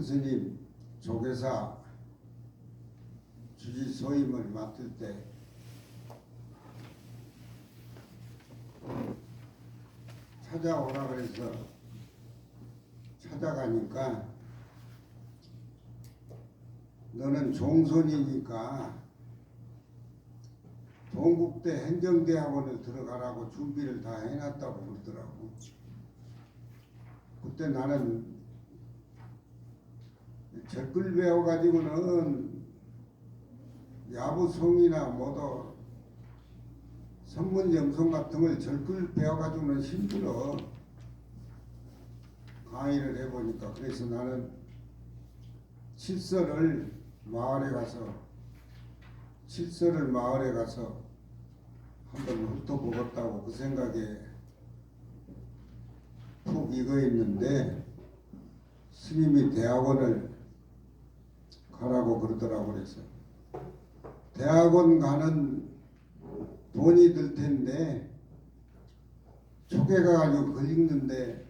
스님 조계사 주지소임을 맡을 때 찾아오라 그래서 찾아가니까 너는 종손이니까 동국대 행정대학원을 들어가라고 준비를 다 해놨다고 그러더라고. 그때 나는 절글 배워가지고는 야부송이나 뭐도 선문영송 같은 걸 절글 배워가지고는 힘들어. 강의를 해보니까. 그래서 나는 칠서를 마을에 가서 한번 훑어보겠다고 그 생각에 푹 익어 있는데 스님이 대학원을 가라고 그러더라고. 그래서 대학원 가는 돈이 들 텐데 초계 가가지고 글 읽는데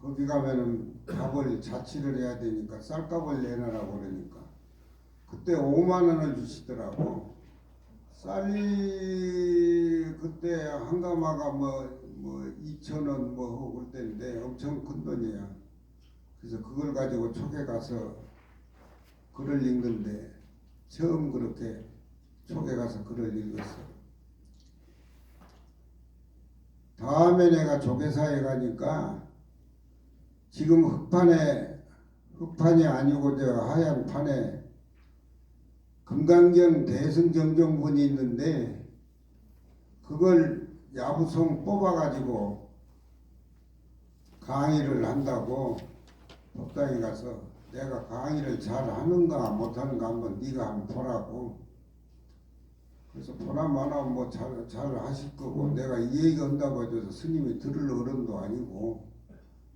거기 가면은 값을 자취를 해야 되니까 쌀값을 내놔라고 그러니까 그때 5만 원을 주시더라고. 쌀이 그때 한 가마가 뭐 2,000원 뭐 그럴 때인데 엄청 큰 돈이야. 그래서 그걸 가지고 초계 가서 글을 읽는데 처음 그렇게 초계 가서 글을 읽었어. 다음에 내가 조계사에 가니까 지금 흑판이 아니고 저 하얀 판에 금강경 대승정정문이 있는데 그걸 야부송 뽑아가지고 강의를 한다고 법당에 가서 내가 강의를 잘 하는가 못하는가 한번 네가 한번 보라고. 그래서 보나 마나 뭐 잘 하실 거고 내가 이 얘기 한다고 해서 스님이 들을 어른도 아니고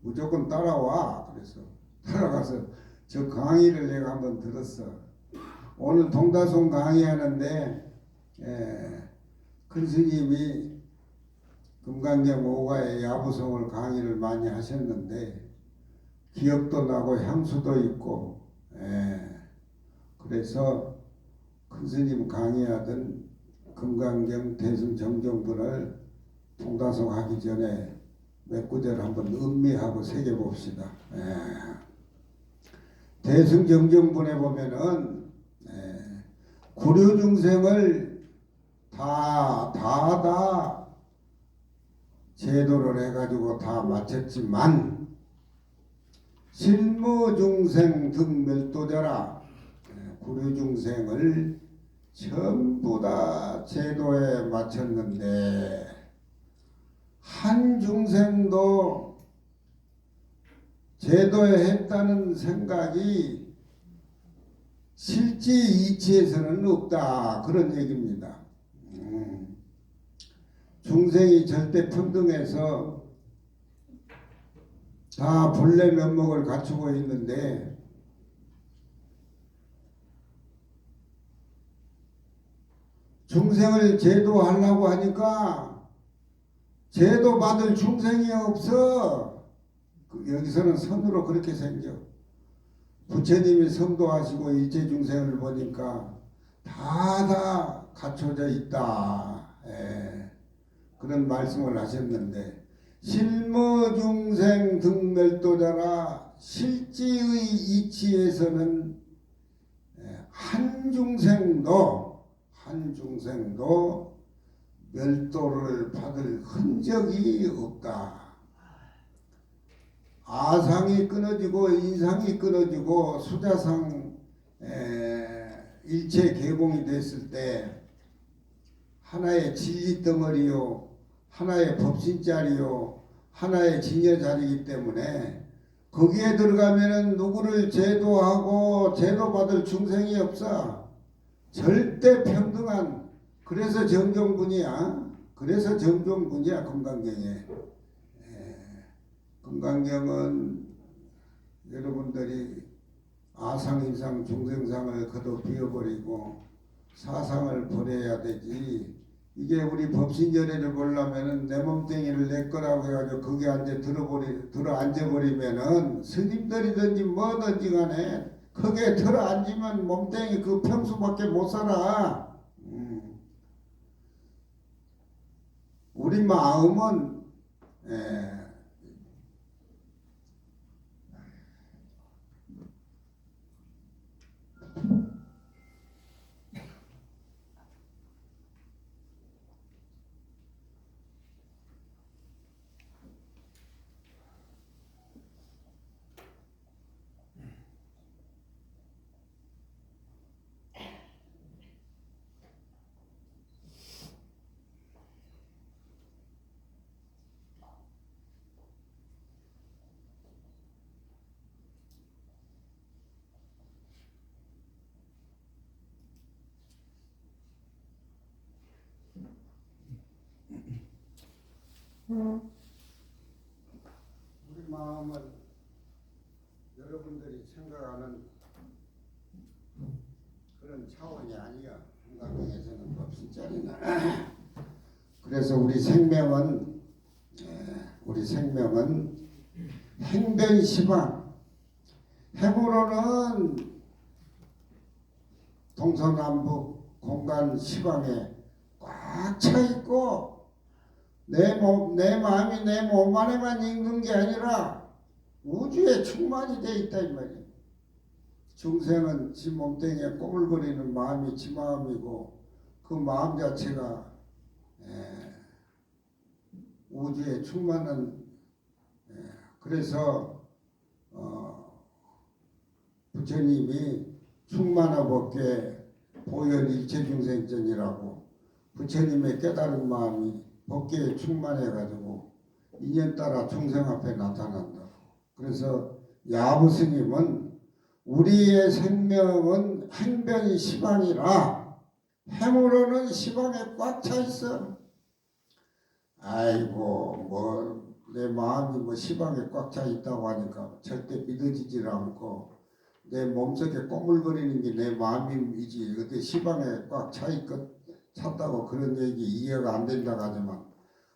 무조건 따라와. 그래서 따라가서 저 강의를 내가 한번 들었어. 오늘 동다송 강의하는데 큰 스님이 금강경 5가의 야부송을 강의를 많이 하셨는데 기억도 나고 향수도 있고 그래서 큰 스님 강의하던 금강경 대승정정분을 동다송 하기 전에 몇 구절 한번 음미하고 새겨봅시다. 대승정정분에 보면은 구류중생을 다 제도를 해가지고 다 마쳤지만 실무중생 등 멸도자라. 구류중생을 전부 다 제도에 마쳤는데 한 중생도 제도에 했다는 생각이 실제 이치에서는 없다. 그런 얘기입니다. 중생이 절대 평등해서 다 본래 면목을 갖추고 있는데 중생을 제도하려고 하니까 제도 받을 중생이 없어. 여기서는 선으로 그렇게 생겨. 부처님이 성도하시고 일체 중생을 보니까 다 갖춰져 있다. 그런 말씀을 하셨는데 실무중생 등멸도자라. 실지의 이치에서는 한 중생도 멸도를 받을 흔적이 없다. 아상이 끊어지고 인상이 끊어지고 수자상 일체 개봉이 됐을 때 하나의 진리 덩어리요, 하나의 법신자리요, 하나의 진여자리이기 때문에 거기에 들어가면은 누구를 제도하고 제도받을 중생이 없어. 절대 평등한. 그래서 정정분이야. 금강경에. 금강경은 여러분들이 아상인상 중생상을 거둬 비워버리고 사상을 버려야 되지 이게 우리 법신전례를 보려면은 내 몸뚱이를 내 거라고 해가지고 거기 들어 앉아버리면은 스님들이든지 뭐든지 간에 거기에 들어 앉으면 몸뚱이 그 평수밖에 못 살아. 우리 마음은 우리 마음은 여러분들이 생각하는 그런 차원이 아니야. 한강에서는 법신자리는. 그래서 우리 생명은 행변시방, 행으로는 동서남북 공간 시방에 꽉 차 있고 내 마음이 내 몸 안에만 있는 게 아니라 우주에 충만이 돼 있다 이 말이야. 중생은 지 몸뚱이에 꼬물거리는 마음이 지 마음이고 그 마음 자체가 우주에 충만한 그래서 부처님이 충만하법계 보현 일체중생전이라고 부처님의 깨달은 마음이 법계에 충만해가지고 인연 따라 중생 앞에 나타난다. 그래서 야부 스님은 우리의 생명은 행변이 시방이라 행으로는 시방에 꽉 차 있어. 아이고 뭐 내 마음이 뭐 시방에 꽉 차 있다고 하니까 절대 믿어지질 않고 내 몸속에 꼬물거리는 게 내 마음이지 어디 시방에 꽉 차 있고 찼다고 그런 얘기 이해가 안 된다고 하지만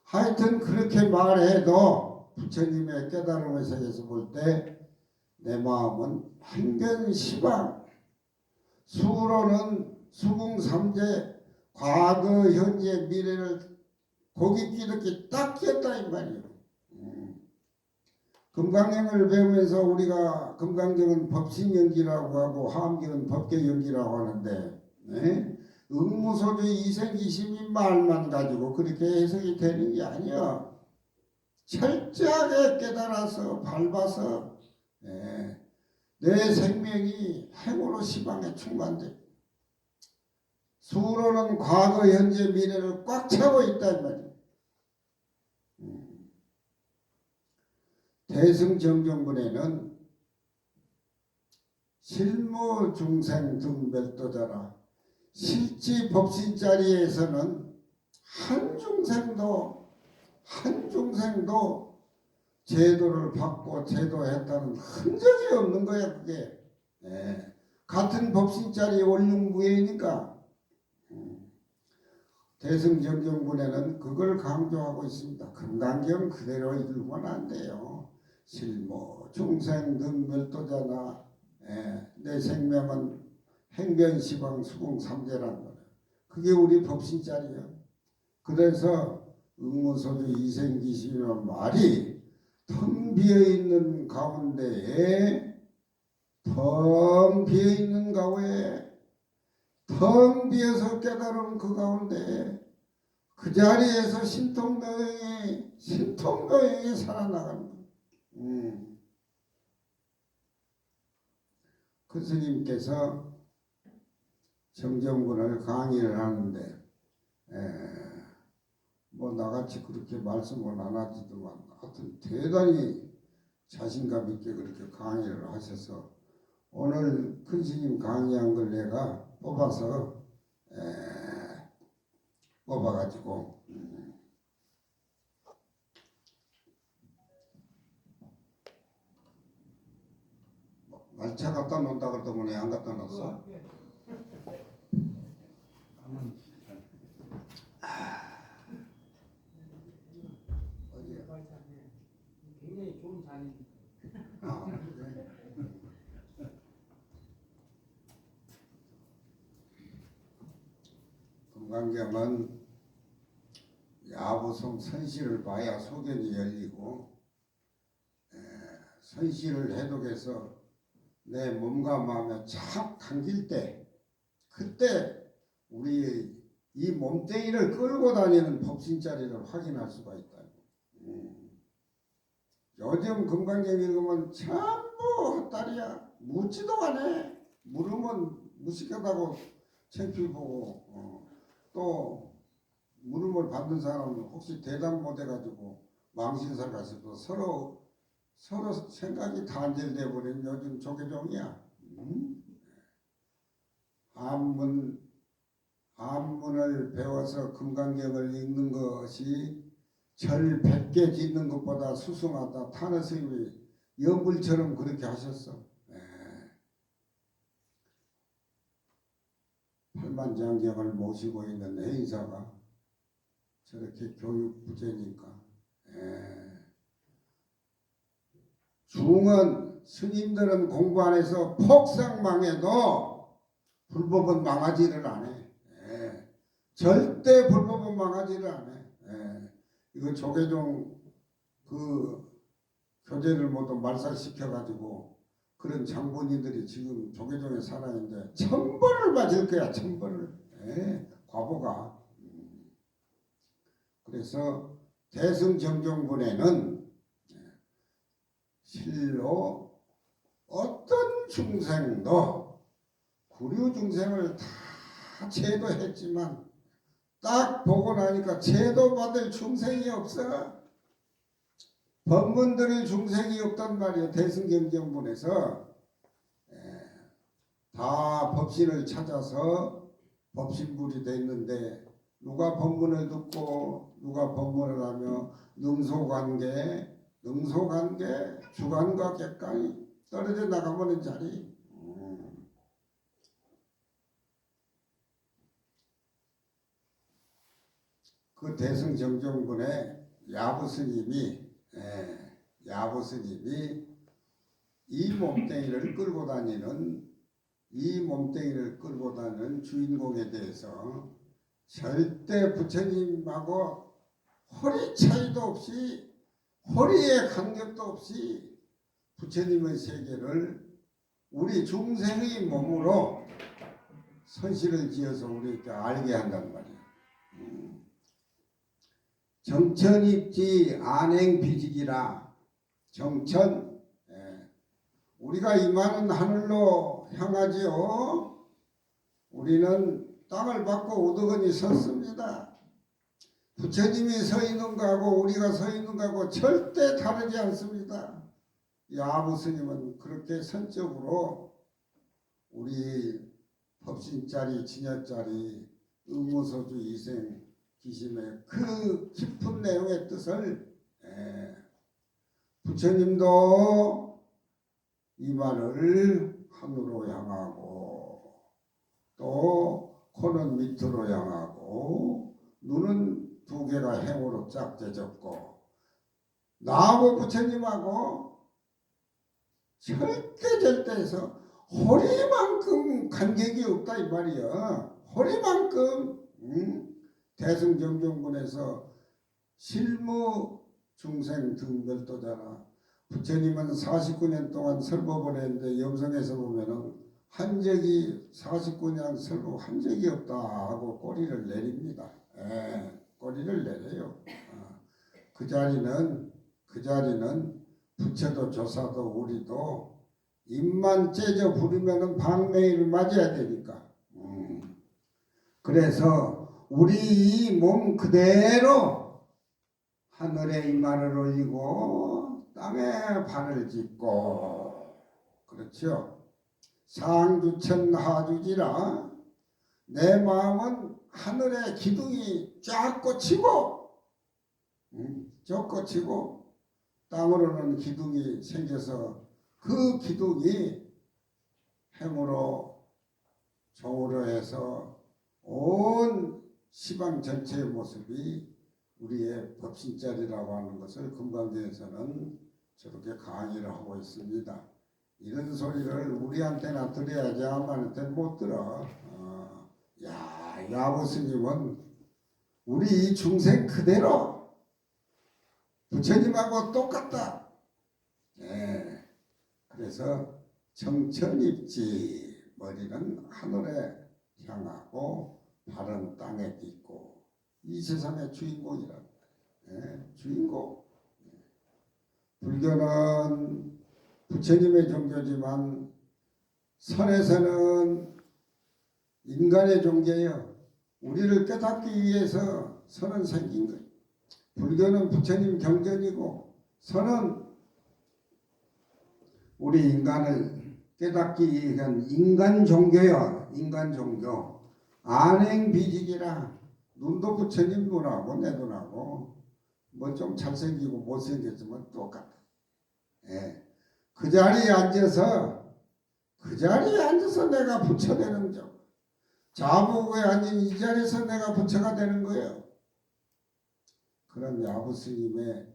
하여튼 그렇게 말해도 부처님의 깨달음의 세계에서 볼 때 내 마음은 행변시방 수로는 수궁삼재 과거 현재 미래를 고기 끼렇게 딱 꼈다 이 말이에요. 금강경을 배우면서 우리가 금강경은 법신연기라고 하고 화엄경은 법계연기라고 하는데 응무소주 이생기심이 말만 가지고 그렇게 해석이 되는 게 아니야. 철저하게 깨달아서 밟아서 내 생명이 행으로 시방에 충만돼. 수로는 과거 현재 미래를 꽉 차고 있다 이 말이야. 대승정정문에는 실무중생 등별도자라 실지 법신자리에서는 한 중생도 제도를 받고 제도했다는 흔적이 없는 거야 그게. 같은 법신자리 원륜무예니까 대승정정문에는 그걸 강조하고 있습니다. 금강경 그대로 읽으면 안 돼요. 실무 중생 등별도자나 내 생명은 행변시방 수궁삼재라는 거예요. 그게 우리 법신자리예요. 그래서 응무소주 이생기심이라는 말이 텅 비어있는 가운데에 텅 비어서 깨달은 그 가운데 그 자리에서 신통노행이 살아나가는 거예요. 그 스님께서 정정분을 강의를 하는데 뭐 나같이 그렇게 말씀을 안 하지만 하여튼 대단히 자신감 있게 그렇게 강의를 하셔서 오늘 큰 스님 강의한 걸 내가 뽑아가지고 말차 갖다 놓는다 그러더니 왜 안 갖다 놨어? 금강경은 야부성 선시를 봐야 소견이 열리고 선시를 해독해서 내 몸과 마음에 착 당길 때 그때 우리 이 몸뚱이를 끌고 다니는 법신자리를 확인할 수가 있다. 요즘 금강경 읽으면 전부 헛다리야. 묻지도 않아. 물으면 무식하다고 창피해 보고 또 물음을 받는 사람은 혹시 대답 못해가지고 망신살 가셔서 서로 생각이 단절돼 버린 요즘 조계종이야. 한문을 배워서 금강경을 읽는 것이 절 100개 짓는 것보다 수승하다. 타너 스님이 연불처럼 그렇게 하셨어. 팔만장경을 모시고 있는 해인사가 저렇게 교육 부재니까. 중은 스님들은 공부 안 해서 폭삭망해도 불법은 망하지를 않아. 절대 불법은 망하지를 않아. 이거 조계종 그 교재를 모두 말살시켜가지고 그런 장본인들이 지금 조계종에 살아있는데 천벌을 맞을 거야. 천벌을. 과보가. 그래서 대승정종분에는 실로 어떤 중생도 구류 중생을 다 제도했지만 딱 보고 나니까 제도받을 중생이 없어. 법문들의 중생이 없단 말이야. 대승경정분에서 다 법신을 찾아서 법신불이 됐는데 누가 법문을 듣고 누가 법문을 하며 능소관계 주관과 객관이 떨어져 나가버린 자리. 그 대승정정분의 야부스님이 이 몸뚱이를 끌고 다니는 주인공에 대해서 절대 부처님하고 허리 차이도 없이 허리에 간격도 없이 부처님의 세계를 우리 중생의 몸으로 선시를 지어서 우리에게 알게 한단 말이야. 정천입지 안행비직이라. 정천, 우리가 임하는 하늘로 향하지요. 우리는 땅을 밟고 오드건이 섰습니다. 부처님이 서 있는 거하고 우리가 서 있는 거하고 절대 다르지 않습니다. 야부스님은 그렇게 선적으로 우리 법신짜리 진여짜리 의무소주 이생 기심의 그 깊은 내용의 뜻을 부처님도 이 말을 하늘로 향하고 또 코는 밑으로 향하고 눈은 두 개가 행으로 쫙 떼졌고 나하고 부처님하고 절대해서 허리만큼 간격이 없다 이 말이야. 허리만큼. 대승정정분에서 실무 중생 등별도잖아. 부처님은 49년 동안 설법을 했는데 염성에서 보면은 한 적이 49년 설법 한 적이 없다 하고 꼬리를 내립니다. 꼬리를 내려요. 그 자리는 부처도 조사도 우리도 입만 째져 부르면은 방맹이를 맞아야 되니까. 그래서 우리 이 몸 그대로 하늘에 이마를 올리고 땅에 발을 짚고, 그렇죠. 상주천 하주지라. 내 마음은 하늘에 기둥이 쫙 꽂히고 땅으로는 기둥이 생겨서 그 기둥이 행으로 종으로 해서 온 시방 전체의 모습이 우리의 법신자리라고 하는 것을 금강경에서는 저렇게 강의를 하고 있습니다. 이런 소리를 우리한테나 들어야지 아무한테는 못 들어. 야, 야부 스님은 우리 이 중생 그대로 부처님하고 똑같다. 예. 그래서 정천입지, 머리는 하늘에 향하고 발은 땅에 딛고 이 세상의 주인공이라. 예, 주인공. 불교는 부처님의 종교지만 선에서는 인간의 종교예요. 우리를 깨닫기 위해서 선은 생긴 거예요. 불교는 부처님 경전이고 선은 우리 인간을 깨닫기 위한 인간 종교야. 인간 종교. 안행비직이라. 눈도 부처님 눈하고 내 눈하고 뭐 좀 잘생기고 못생겼지만 똑같아. 예. 그 자리에 앉아서 내가 부처 되는 점. 자부에 앉은 이 자리에서 내가 부처가 되는 거예요. 그런 야부 스님의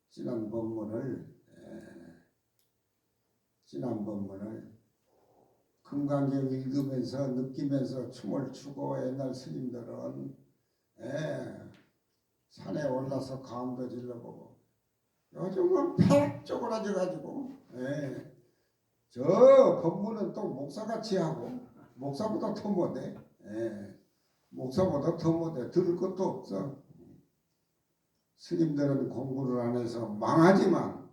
진한 법문을 금강경 읽으면서 느끼면서 춤을 추고 옛날 스님들은 산에 올라서 가음도 질러보고 요즘은 팍 쪼그라져가지고 저 법문은 또 목사같이 하고 목사보다 더 못해. 목사보다 더 못해. 들을 것도 없어. 스님들은 공부를 안 해서 망하지만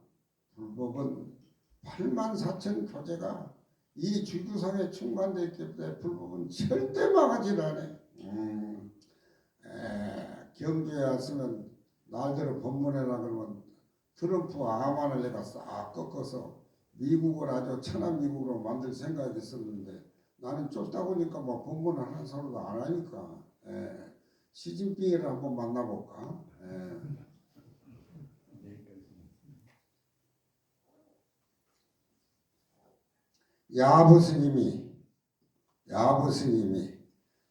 불법은 84,000 교재가 이 주구상에 충만되어 있기 때문에 불법은 절대 망하지 않아. 경주에 왔으면 날대로 법문해라 그러면 트럼프 암만을 내가 싹 꺾어서 미국을 아주 천한 미국으로 만들 생각이 있었는데 나는 쫓다 보니까 뭐 법문을 하는 소리도 안 하니까 시진핑을 한번 만나볼까. 야부 스님이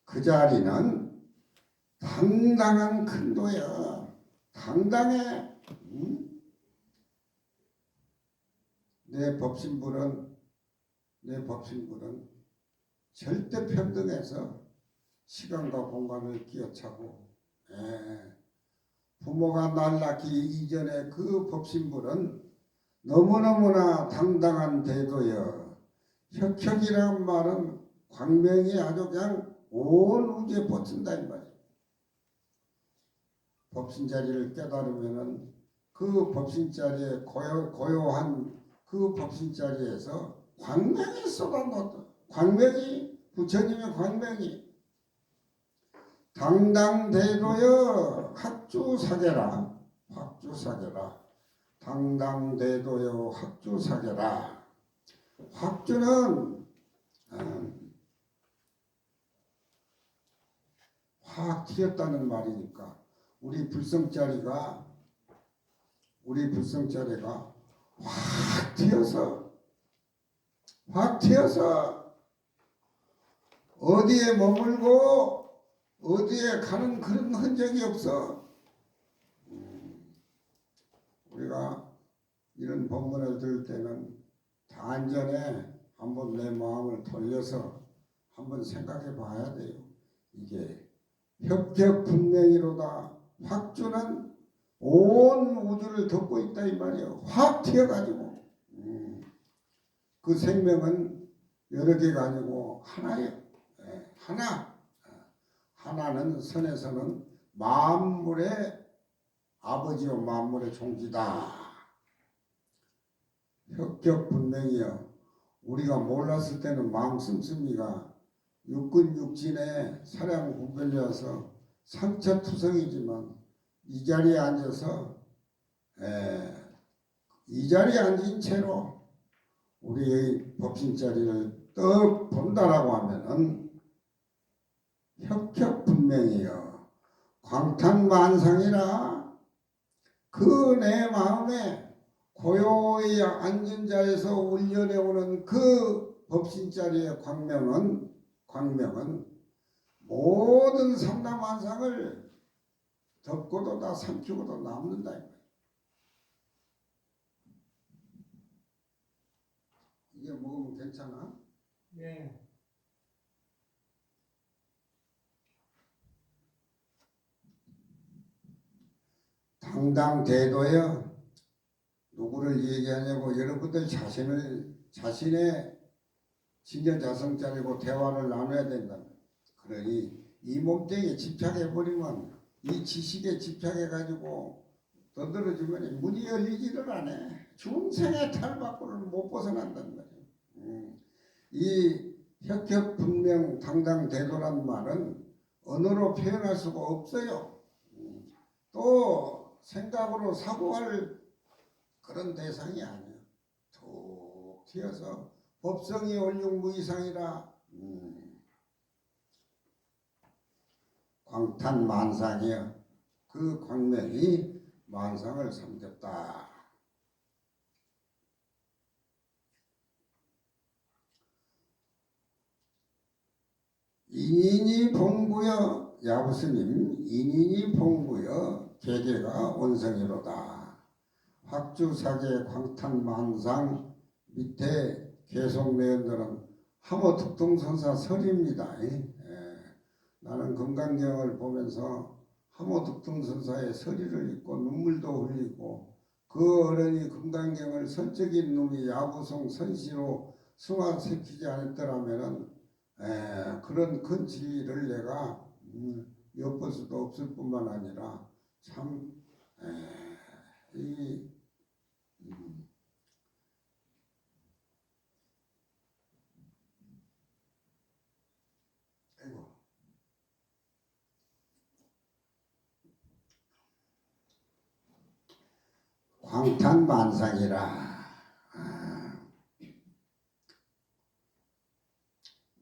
그 자리는 당당한 큰도야. 당당해. 내 법신불은 절대 평등해서 시간과 공간을 끼어차고 부모가 날 낳기 이전에 그 법신불은 너무너무나 당당한 대도여. 혁혁이라는 말은 광명이 아주 그냥 온 우주에 뻗친다 이 말이야. 법신자리를 깨달으면은 그 법신자리에 고요한 그 법신자리에서 광명이 쏟아놓다. 광명이 부처님의 광명이 당당대도여 학주사계라. 당당대도여 학주사계라. 학주는 확 튀었다는 말이니까 우리 불성자리가 확 튀어서 어디에 머물고 어디에 가는 그런 흔적이 없어. 우리가 이런 법문을 들을 때는 단전에 한번 내 마음을 돌려서 한번 생각해 봐야 돼요. 이게 혁혁분명이로다. 확주는 온 우주를 덮고 있다 이 말이에요. 확 튀어가지고 그 생명은 여러 개가 아니고 하나예요. 하나는 선에서는 만물의 아버지요 만물의 종지다. 혁혁분명이요. 우리가 몰랐을 때는 마음 씀씀이가 육근 육진에 사량 구별려서 상처투성이지만 이 자리에 앉아서 이 자리에 앉은 채로 우리의 법신자리를 떡 본다라고 하면은 혁혁분명이요. 광탄만상이라 그 내 마음에 고요히 앉은 자에서 울려내오는 그 법신자리의 광명은 모든 삼라만상을 덮고도 다 삼키고도 남는다. 이게 먹으면 괜찮아? 네. 당당대도요. 누구를 얘기하냐고 여러분들 자신의 진여자성자리고 대화를 나눠야 된다. 그러니 이 몸뚱이에 집착해버리면 이 지식에 집착해가지고 던들어주면 문이 열리지를 않아. 중생의 탈바꿈을 못 벗어난단 말이에요. 이 혁혁분명 당당대도란 말은 언어로 표현할 수가 없어요. 또 생각으로 사고할 그런 대상이 아니에요. 툭 튀어서 법성이 올육무이상이라 광탄만상이여. 그 광명이 만상을 삼켰다. 인인이 봉구여. 야부스님 인인이 봉구여 계계가 원성이로다. 확주사계 광탄만상 밑에 계속 내연들은 함호특동선사 설입니다. 나는 금강경을 보면서 함호특동선사의 서리를 읽고 눈물도 흘리고 그 어른이 금강경을 선적인 놈이 야부송 선시로 승화시키지 않았더라면 그런 큰 지위를 내가 엿볼 수도 없을 뿐만 아니라 참 광탄만상이라.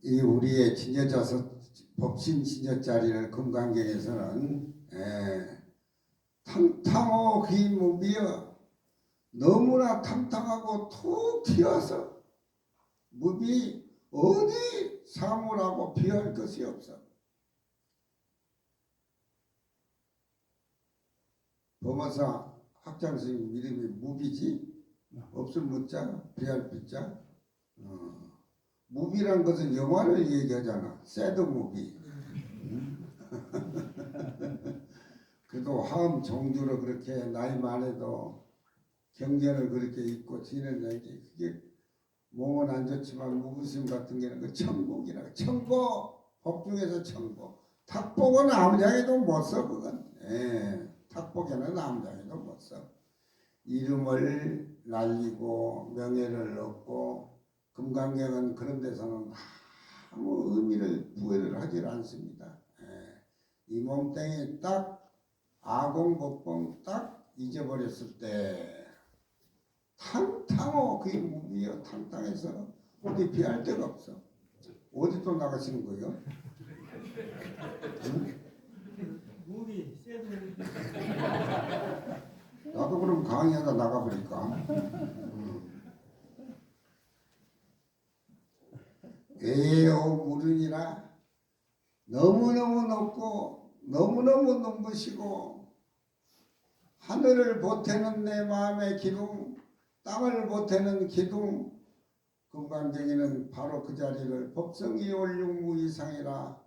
이 우리의 진여자서 법신 진여자리를 금강경에서는 탕탕호 귀무비여. 너무나 탕탕하고 툭 튀어서 무비 어디 사물하고 비할 것이 없어. 범어사 학장스님 이름이 무비지? 없을 무자, 비할 비자. 무비란 것은 영화를 얘기하잖아. 새드 무비. 그래도 화음 종주로 그렇게 나이 많아도 경전을 그렇게 읽고 지내는 게 그게 몸은 안 좋지만 무부심 같은 게는 그 천복이라. 천복. 복 중에서 천복. 탁복은 아무장에도 못 써. 그건. 탁복에는 아무장에도 못 써. 이름을 날리고 명예를 얻고 금강경은 그런 데서는 아무 의미를 부여를 하질 않습니다. 이 몸뚱이 딱 아공법봉 딱 잊어버렸을 때 탕탕호 그게 무비여. 탕탕해서 어디 비할 데가 없어. 어디 또 나가시는 거예요? 무비 세드. 나도 그럼 강의하다 나가버릴까? 에오 무른이라. 너무너무 높고 너무너무 눈부시고 하늘을 보태는 내 마음의 기둥, 땅을 보태는 기둥. 금강경에는 바로 그 자리를 법성이 올육무이상이라.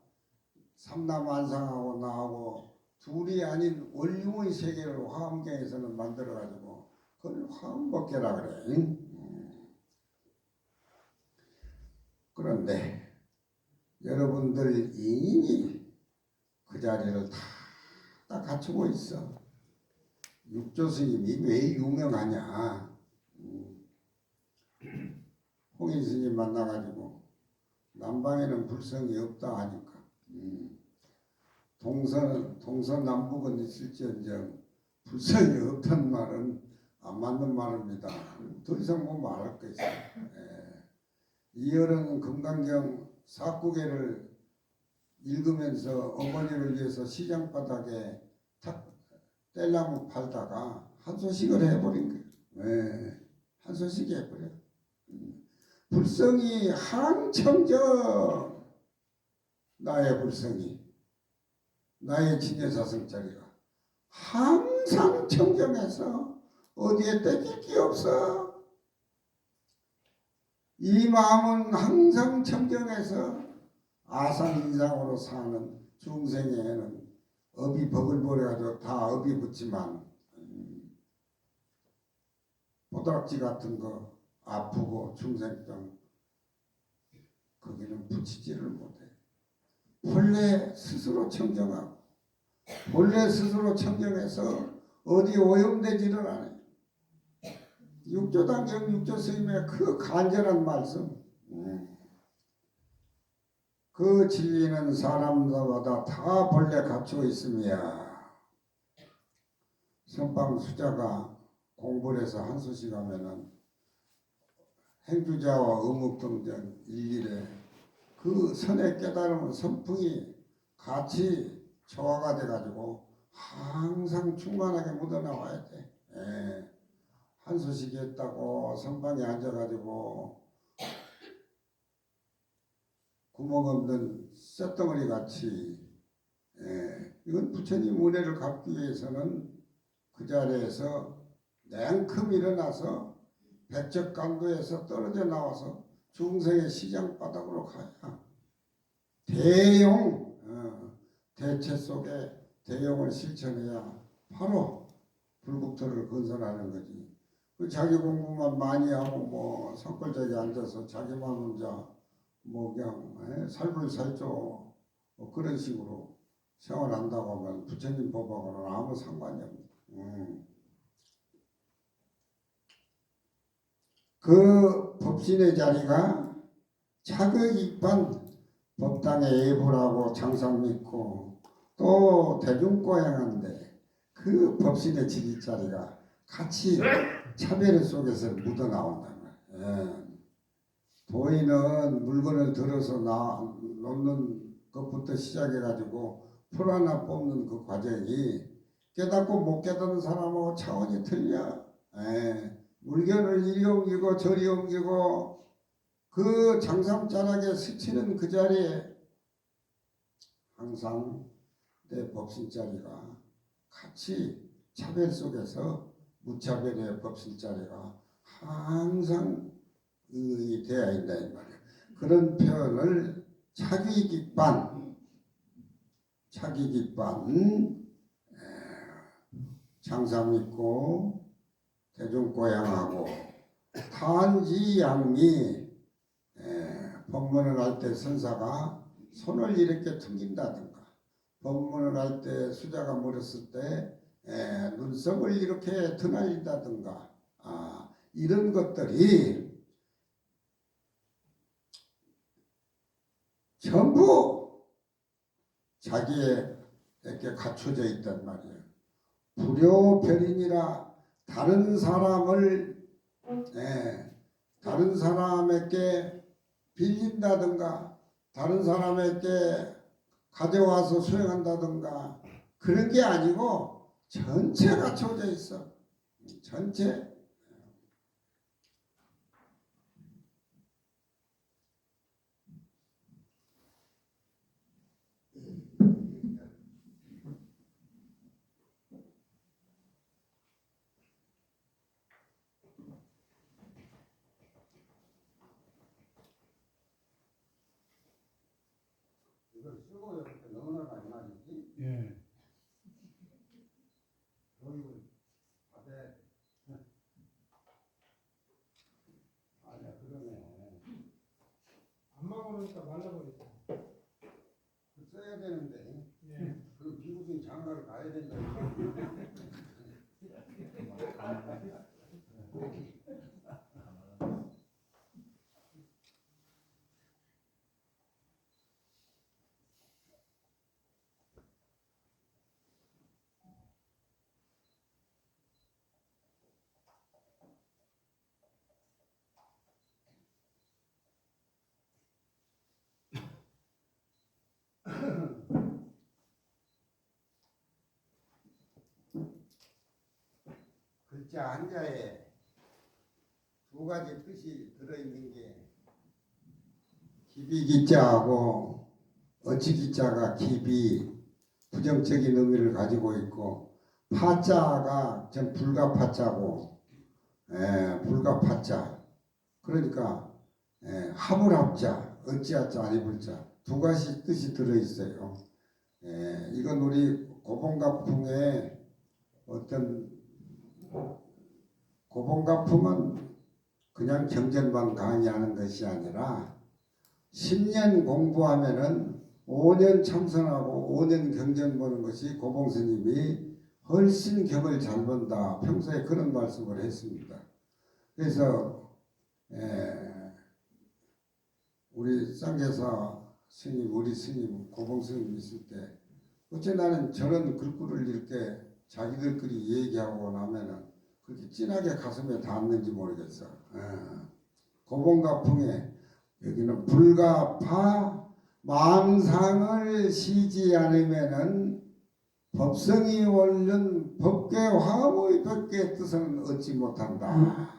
삼라만상하고 나하고 둘이 아닌 원흉의 세계를 화엄경에서는 만들어가지고 그걸 화엄법계라 그래. 그런데 여러분들 인인이 그 자리를 다 갖추고 있어. 육조스님이 왜 유명하냐. 홍인스님 만나가지고 남방에는 불성이 없다 하니까 동서남북은 있을지언정 불성이 없다는 말은 안 맞는 말입니다. 더 이상 뭐 말할 거 있어요. 이어른 금강경 사구계를 읽으면서 어머니를 위해서 시장바닥에 뗄나무 팔다가 한 소식을 해버린 거예요. 한 소식 해버려. 불성이 항청정. 나의 불성이 나의 진여자성자리가 항상 청정해서 어디에 떼길 게 없어. 이 마음은 항상 청정해서 아상인상으로 사는 중생에는 업이 버글버려가지고 다 업이 붙지만 보드락지 같은 거 아프고 중생병 거기는 붙이지를 못해. 본래 스스로 청정하고 본래 스스로 청정해서 어디 오염되지를 않아요. 육조단경 육조스님의 그 간절한 말씀, 그 진리는 사람마다 다 본래 갖추어 있음이야. 선방 수자가 공부를 해서 한 수씩 하면은 행주자와 의묵등전 일일에 그 선의 깨달음은 선풍이 같이 조화가 돼가지고 항상 충만하게 묻어나와야 돼. 예. 한 수씩 했다고 선방에 앉아가지고 구멍 없는 쇳덩어리 같이, 예. 이건 부처님 은혜를 갚기 위해서는 그 자리에서 냉큼 일어나서 백척간도에서 떨어져 나와서 중생의 시장 바닥으로 가야 대용, 대체 속에 대용을 실천해야 바로 불국토를 건설하는 거지. 그 자기 공부만 많이 하고 뭐 석골짜기 앉아서 자기만 혼자 뭐 그냥 살불살조 뭐 그런 식으로 생활한다고 하면 부처님 법하고는 아무 상관이 없니다. 그 법신의 자리가 차극익반 법당의 예불하고 장상 믿고 또 대중고향한데 그 법신의 지리자리가 같이 차별 속에서 묻어나온다는 거예요. 도인은 물건을 들어서 놓는 것부터 시작해가지고 풀 하나 뽑는 그 과정이 깨닫고 못 깨닫는 사람하고 차원이 틀려. 물건을 이리 옮기고 저리 옮기고 그 장삼자락에 스치는 그 자리에 항상 내 법신자리가 같이 차별 속에서 무차별의 법신자리가 항상 되어야 한다 이 말이야. 그런 표현을 차기기반 장삼 있고 대중고향하고 탄지양미 법문을 할 때 선사가 손을 이렇게 튕긴다든가 법문을 할 때 수자가 물었을 때 눈썹을 이렇게 드날린다든가 이런 것들이 전부 자기에게 갖춰져 있단 말이에요. 불효별인이라 다른 사람에게 빌린다든가 다른 사람에게 가져와서 수행한다든가 그런 게 아니고 전체 갖춰져 있어. 전체. 이걸 쓰고 이렇게 넣어놔라 이 말이지. 예. 여기 앞에 아니야 그러네. 안 막아놓으니까 말라버렸어. 써야 되는데 예. 그 미국인 장가를 가야 된다. 글자 한자에 두 가지 뜻이 들어있는 게 기비기자하고 어치기자가 기비 부정적인 의미를 가지고 있고 파자가 전 불가파자고 불가파자 그러니까 하불합자 어찌하자 아니불자 두 가지 뜻이 들어있어요. 이건 우리 고봉갑풍의 어떤 고봉가풍은 그냥 경전만 강의하는 것이 아니라 10년 공부하면은 5년 참선하고 5년 경전 보는 것이 고봉스님이 훨씬 격을 잘 본다. 평소에 그런 말씀을 했습니다. 그래서 우리 쌍계사 스님, 우리 스님, 고봉스님 있을 때 어째 나는 저런 글귀를 이렇게 자기들끼리 얘기하고 나면은 그렇게 진하게 가슴에 닿는지 모르겠어. 고봉가풍에 여기는 불가파 망상을 쉬지 않으면은 법성이 옳는 법계 화의 법계의 뜻은 얻지 못한다.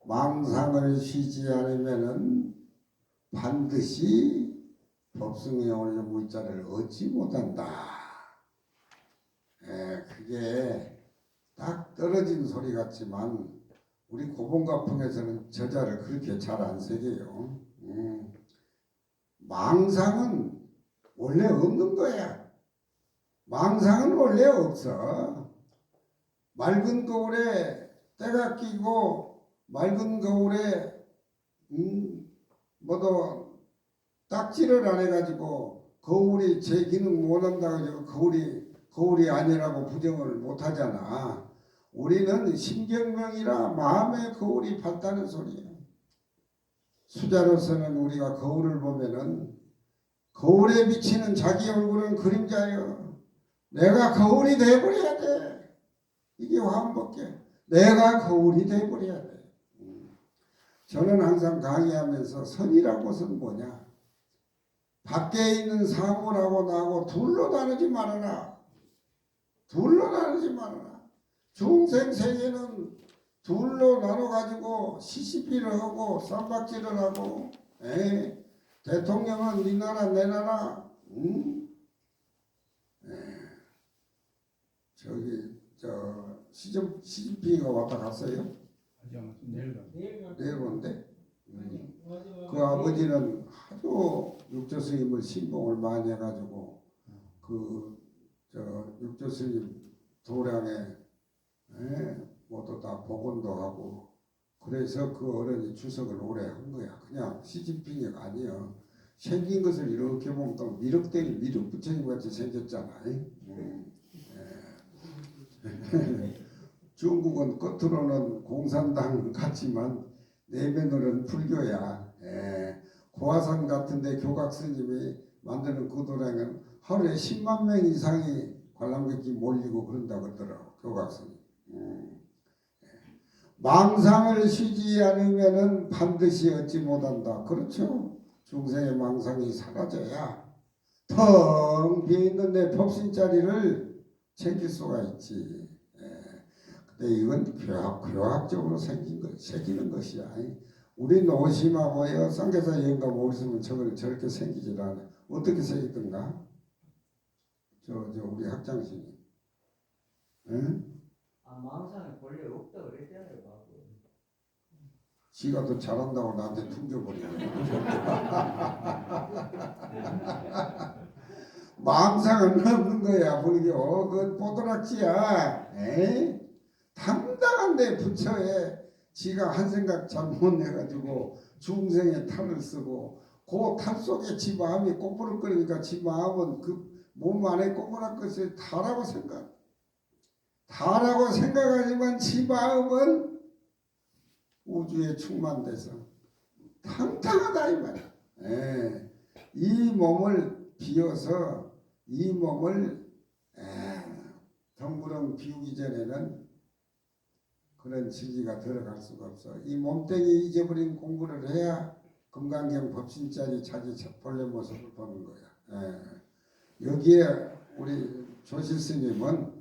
망상을 쉬지 않으면은 반드시 법성이 옳는 물자를 얻지 못한다. 그게 딱 떨어진 소리 같지만 우리 고봉가풍에서는 저자를 그렇게 잘 안 새겨요. 망상은 원래 없는 거야. 망상은 원래 없어. 맑은 거울에 때가 끼고 맑은 거울에 뭐도 딱지를 안 해가지고 거울이 제 기능 못한다 가지고 거울이 아니라고 부정을 못하잖아. 우리는 심경명이라 마음의 거울이 밝다는 소리야. 수자로서는 우리가 거울을 보면은 거울에 비치는 자기 얼굴은 그림자예요. 내가 거울이 돼버려야 돼. 이게 화엄법계. 내가 거울이 돼버려야 돼. 저는 항상 강의하면서 선이라는 것은 뭐냐? 밖에 있는 사물하고 나하고 둘로 나누지 말아라. 둘로 나누지 말아라. 중생 세계는 둘로 나눠가지고 시시비를 하고 쌈박질을 하고 대통령은 네 나라 내 나라 저기 시진핑이가 왔다 갔어요? 내일 온대? 그 아버지는 하도 육조스님을 신봉을 많이 해가지고 육조스님 도량에 모두 다 복원도 하고 그래서 그 어른이 주석을 오래 한 거야. 그냥 시진핑이 아니야. 생긴 것을 이렇게 보면 또 미륵대리 미륵부처님 같이 생겼잖아. 중국은 겉으로는 공산당 같지만 내면으로는 불교야. 고화산 같은데 교각 스님이 만드는 그 도량은 하루에 10만 명 이상이 관람객이 몰리고 그런다 그러더라고. 교각 스님. 망상을 쉬지 않으면은 반드시 얻지 못한다. 그렇죠? 중생의 망상이 사라져야 텅 비어있는 내 법신자리를 챙길 수가 있지. 근데 이건 교학적으로 새기는 것이야. 우리 노심하고요 쌍계사 영감 오리스면 저렇게 생기질 않아. 어떻게 새기던가? 우리 학장신이. 망상이 본래 없다 그랬잖아요. 지가 더 잘한다고 나한테 퉁겨버리네. 망상은 없는 거야. 불교. 그건 뽀드락지야. 당당한데 부처에 지가 한 생각 잘못내가지고 중생의 탈을 쓰고 그 탈 속에 지 마음이 꼬부락거리니까 지 마음은 그 몸 안에 꼬부락 것이 다라고 생각하지만 지 마음은 우주에 충만돼서 탕탕하다 이 말이야. 이 몸을 비워서 이 몸을 덩그렁 비우기 전에는 그런 진리가 들어갈 수가 없어. 이 몸뚱이 잊어버린 공부를 해야 금강경 법신자리 자기 본래 모습을 보는 거야. 여기에 우리 조실스님은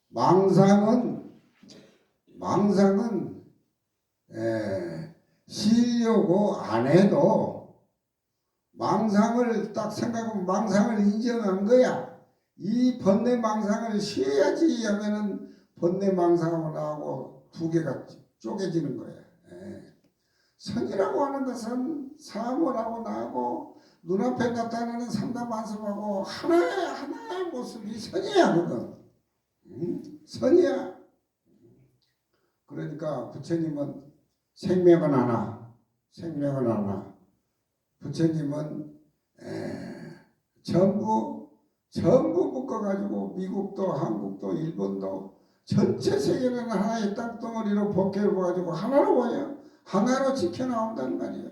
망상은 쉬려고 안 해도 망상을 딱 생각하면 망상을 인정한 거야. 이 번뇌 망상을 쉬어야지 하면은 번뇌 망상하고 나하고 두 개가 쪼개지는 거야. 선이라고 하는 것은 사물하고 나하고 눈앞에 나타나는 삼다만습하고 하나의 모습이 선이야. 그건 선이야. 그러니까 부처님은 생명은 하나, 생명은 하나. 부처님은 전부 묶어가지고 미국도 한국도 일본도 전체 세계는 하나의 땅덩어리로 복해가지고 하나로 보여. 하나로 지켜나온다는 말이에요.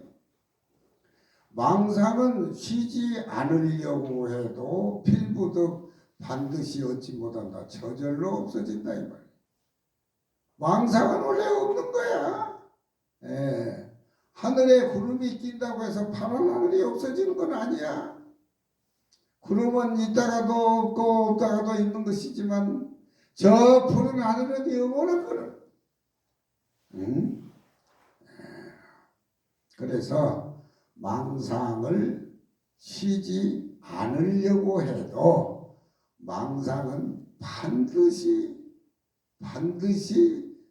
망상은 쉬지 않으려고 해도 필부득 반드시 얻지 못한다. 저절로 없어진다 이 말이에요. 망상은 원래 없는 거야. 하늘에 구름이 낀다고 해서 파란 하늘이 없어지는 건 아니야. 구름은 있다가도 없고 없다가도 있는 것이지만 저 푸른 하늘은 영원한 거를. 그래서 망상을 쉬지 않으려고 해도 망상은 반드시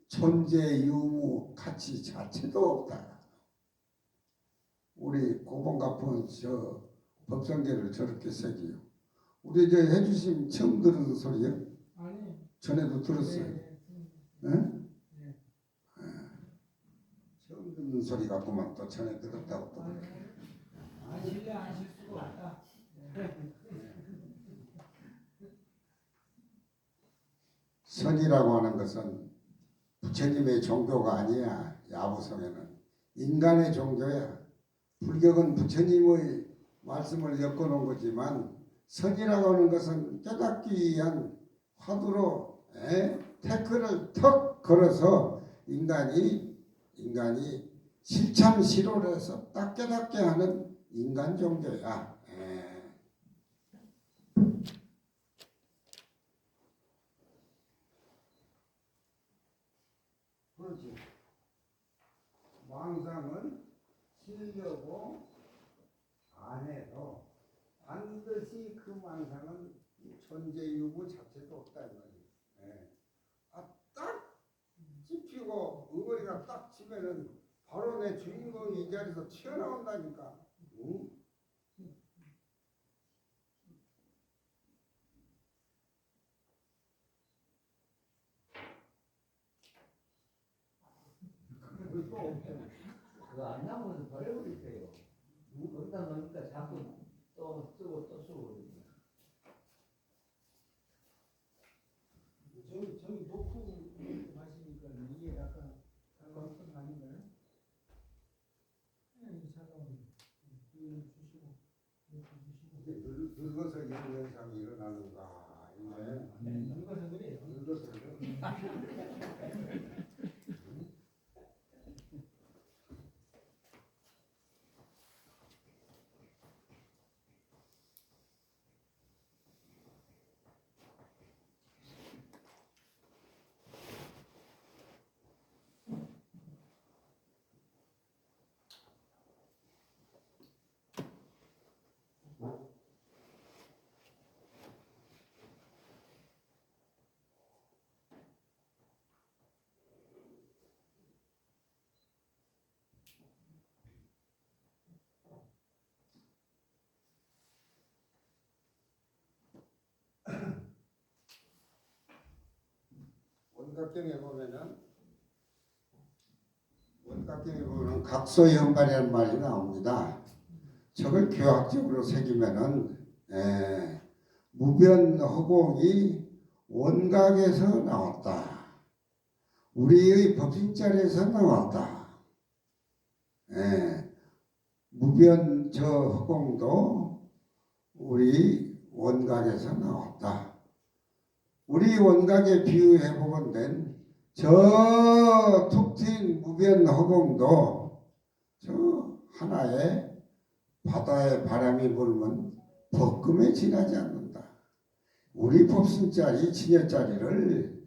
존재 유무 가치 자체도 없다. 우리 고봉가풍은 저 법성계를 저렇게 새기요. 우리 저 해주심 처음 들은 소리요? 아니. 전에도 들었어요. 응? 네. 처음 듣는 소리 같구만. 또 전에 들었다고 또. 아실래 아실 수가 없다. 선이라고 하는 것은 부처님의 종교가 아니야. 야부성에는 인간의 종교야. 불격은 부처님의 말씀을 엮어놓은 거지만 선이라고 하는 것은 깨닫기 위한 화두로 태클을 턱 걸어서 인간이 실참실오를 해서 딱 깨닫게 하는 인간 종교야. 그렇지. 망상은 쉬려고 안 해도 반드시 그 망상은 존재 유무 자체도 없다는 거예요. 딱 찝히고 응어리가 딱 치면은 바로 내 주인공이 이 자리에서 튀어나온다니까. 응? 그거 안 나오면 버려버리세요. 거기다 놓으니까 자꾸 또 쓰고 또 쓰고. 저기 놓고 마시니까 이게 약간 잘못된 거 아닌가요? 잠깐만. 주시고. 늙어서 이런 현상이 일어나는가. 늙어서 그래요. 늙어서 원각경에 보면은 각소연발이라는 말이 나옵니다. 저걸 교학적으로 새기면은 무변허공이 원각에서 나왔다. 우리의 법신자리에서 나왔다. 무변 저 허공도 우리 원각에서 나왔다. 우리 원각에 비유해 보건된 저 툭 트인 무변 허공도 저 하나의 바다에 바람이 불면 벅금에 지나지 않는다. 우리 법신자리 진여자리를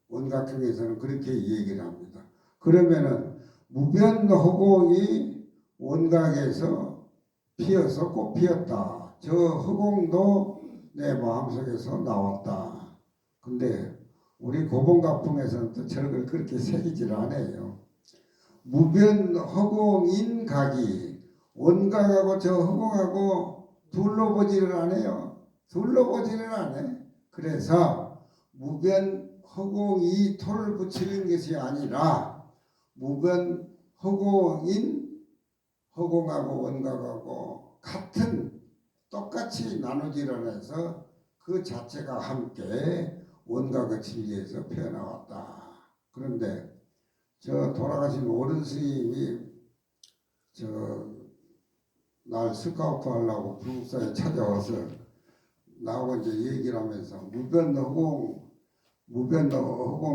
원각형에서는 그렇게 얘기를 합니다. 그러면은 무변 허공이 원각에서 피어서 꽃 피었다. 저 허공도 내 마음속에서 나왔다. 근데 우리 고봉가풍에서는 또 저걸 그렇게 새기질 않아요. 무변 허공인 각이 원각하고 저 허공하고 둘러보지를 않아요. 둘러보지를 않아요. 그래서 무변 허공이 토를 붙이는 것이 아니라 무변 허공인 허공하고 원각하고 같은 똑같이 나누지런해서 그 자체가 함께 원각의 진리에서 피어나왔다. 그런데 저 돌아가신 오른 스님이 날 스카우트 하려고 불국사에 찾아와서 나하고 이제 얘기를 하면서 무변 허공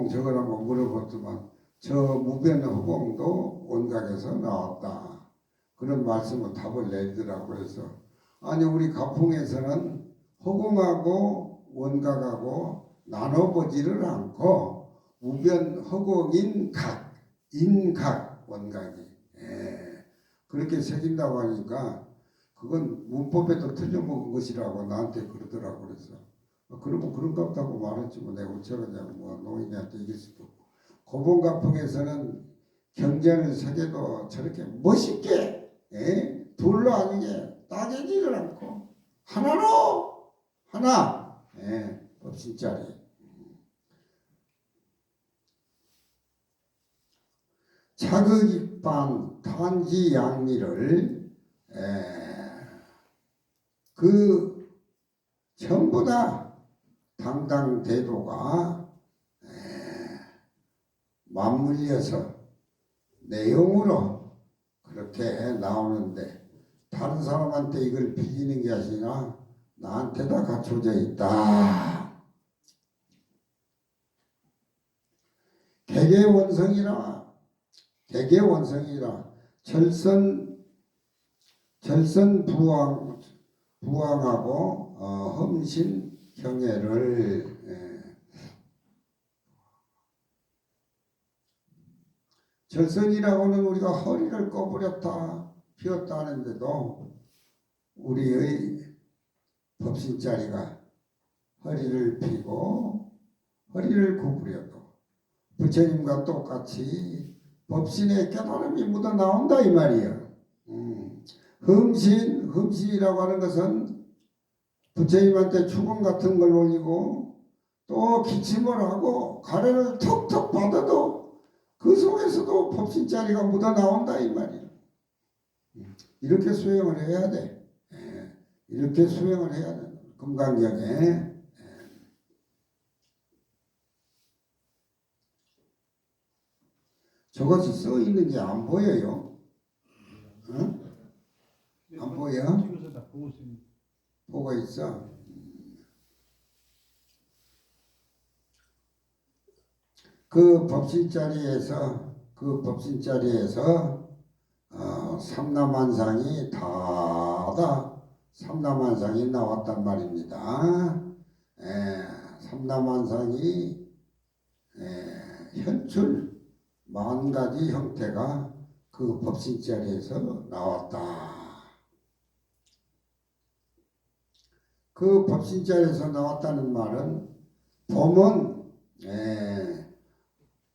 저거라고 물어봤지만 저 무변 허공도 원각에서 나왔다. 그런 말씀을 답을 내더라고. 그래서 아니 우리 가풍에서는 허공하고 원각하고 나눠보지를 않고 무변 허공인 각, 인각 원각이 그렇게 새긴다고 하니까 그건 문법에도 틀려먹은 것이라고 나한테 그러더라고. 그래서 그러면 그런가 보다고 말했지 뭐 내가 어쩌겠냐고 뭐 노인한테 이길 수도 없고 고봉가풍에서는 경전을 세계도 저렇게 멋있게 둘로 아니게 따개지를 않고 하나로 하나 법신자리 차극익반 탄지 양미를 그 전부 다 당당대도가 맞물려서 내용으로 그렇게 나오는데 다른 사람한테 이걸 빌리는 게 아니라 나한테 다 갖춰져 있다. 개개원성이라 절선 부왕하고 험신 경애를 절선이라고는 우리가 허리를 꺼부렸다 피웠다 하는데도 우리의 법신자리가 허리를 피고 허리를 구부려도 부처님과 똑같이 법신의 깨달음이 묻어 나온다 이 말이에요. 흠신이라고 하는 것은 부처님한테 축원 같은 걸 올리고 또 기침을 하고 가래를 톡톡 받아도 그 속에서도 법신자리가 묻어 나온다 이 말이에요. 이렇게 수행을 해야 돼. 이렇게 수행을 해야 돼. 금강경에 저것이 써 있는 게 안 보여요. 응? 안 보여? 찍어서 다 보고 있습니다. 보고 있어. 그 법신자리에서 삼라만상이 다다 삼라만상이 나왔단 말입니다. 삼라만상이 현출 40가지 형태가 그 법신자리에서 나왔다. 그 법신자리에서 나왔다는 말은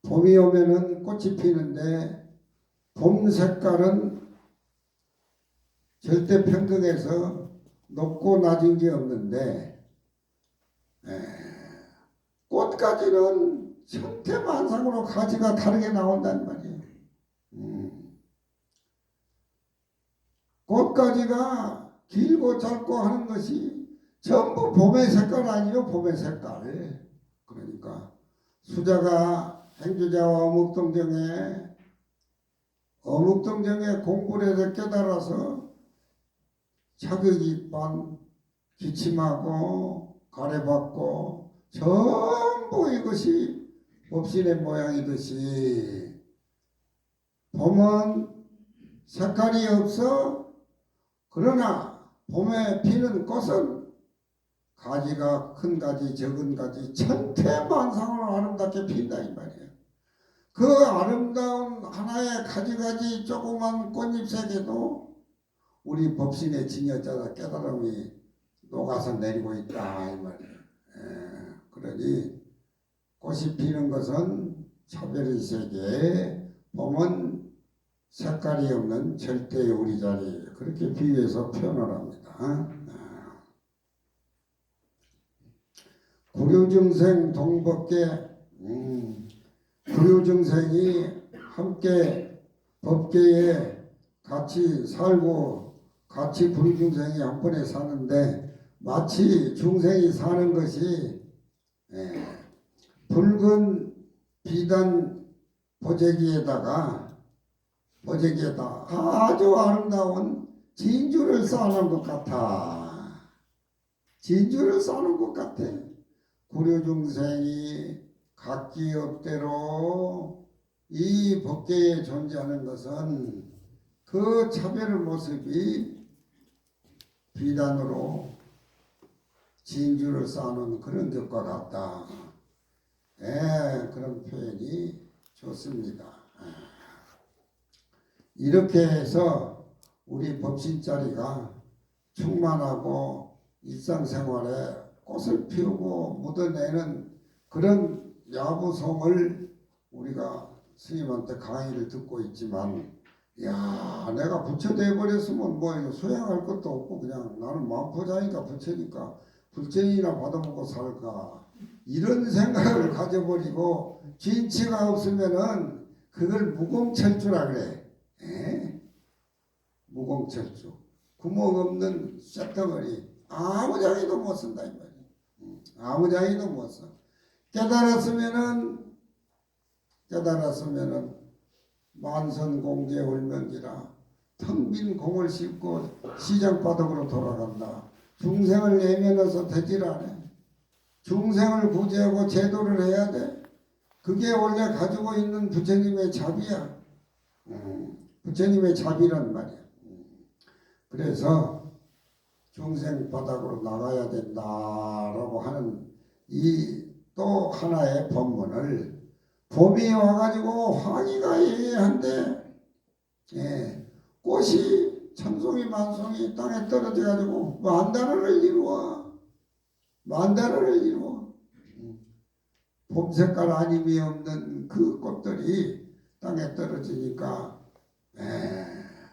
봄이 오면은 꽃이 피는데 봄 색깔은 절대 평등해서 높고 낮은 게 없는데 꽃가지는 천태만상으로 가지가 다르게 나온단 말이에요. 꽃가지가 길고 짧고 하는 것이 전부 봄의 색깔 아니요 봄의 색깔. 그러니까 수자가 행주자와 어묵동정에 공부를 해서 깨달아서 차극익반 기침하고 가래받고 전부 이것이 법신의 모양이듯이 봄은 색깔이 없어. 그러나 봄에 피는 꽃은 가지가 큰 가지 적은 가지 천태만상으로 아름답게 핀다 이 말이야. 그 아름다운 하나의 가지가지 조그만 꽃잎색에도 우리 법신의 진여자다 깨달음이 녹아서 내리고 있다 이 말이야. 그러니 꽃이 피는 것은 차별의 세계, 봄은 색깔이 없는 절대의 우리 자리, 그렇게 비유해서 표현을 합니다. 구류증생 동법계 불효 증생이 함께 법계에 같이 살고 같이 불효 증생이 한 번에 사는데 마치 중생이 사는 것이 붉은 비단 보재기에다 아주 아름다운 진주를 쌓는 것 같아. 진주를 쌓는 것 같아. 구려 중생이 각기 업대로 이 법계에 존재하는 것은 그 차별 모습이 비단으로 진주를 쌓는 그런 것과 같다. 그런 표현이 좋습니다. 이렇게 해서 우리 법신자리가 충만하고 일상생활에 꽃을 피우고 묻어내는 그런 야부송을 우리가 스님한테 강의를 듣고 있지만, 야, 내가 부처 돼버렸으면 뭐 수행할 것도 없고 그냥 나는 마음포자니까 부처니까 불전이나 받아먹고 살까, 이런 생각을 가져버리고 진치가 없으면은 그걸 무공철주라 그래. 무공철주, 구멍 없는 쇳덩어리, 아무 장애도 못 쓴다 이 말이야. 아무 장애도 못 써. 깨달았으면은 만선공개 울면기라 텅 빈 공을 싣고 시장바닥으로 돌아간다. 중생을 내면에서 되질 않아. 중생을 구제하고 제도를 해야 돼. 그게 원래 가지고 있는 부처님의 자비야. 부처님의 자비란 말이야. 그래서 중생 바닥으로 나가야 된다라고 하는 이 또 하나의 법문을, 봄이 와가지고 화기가 예예한데 꽃이 천송이 만송이 땅에 떨어져가지고 만다라를 이루어. 봄 색깔 아님이 없는 그 꽃들이 땅에 떨어지니까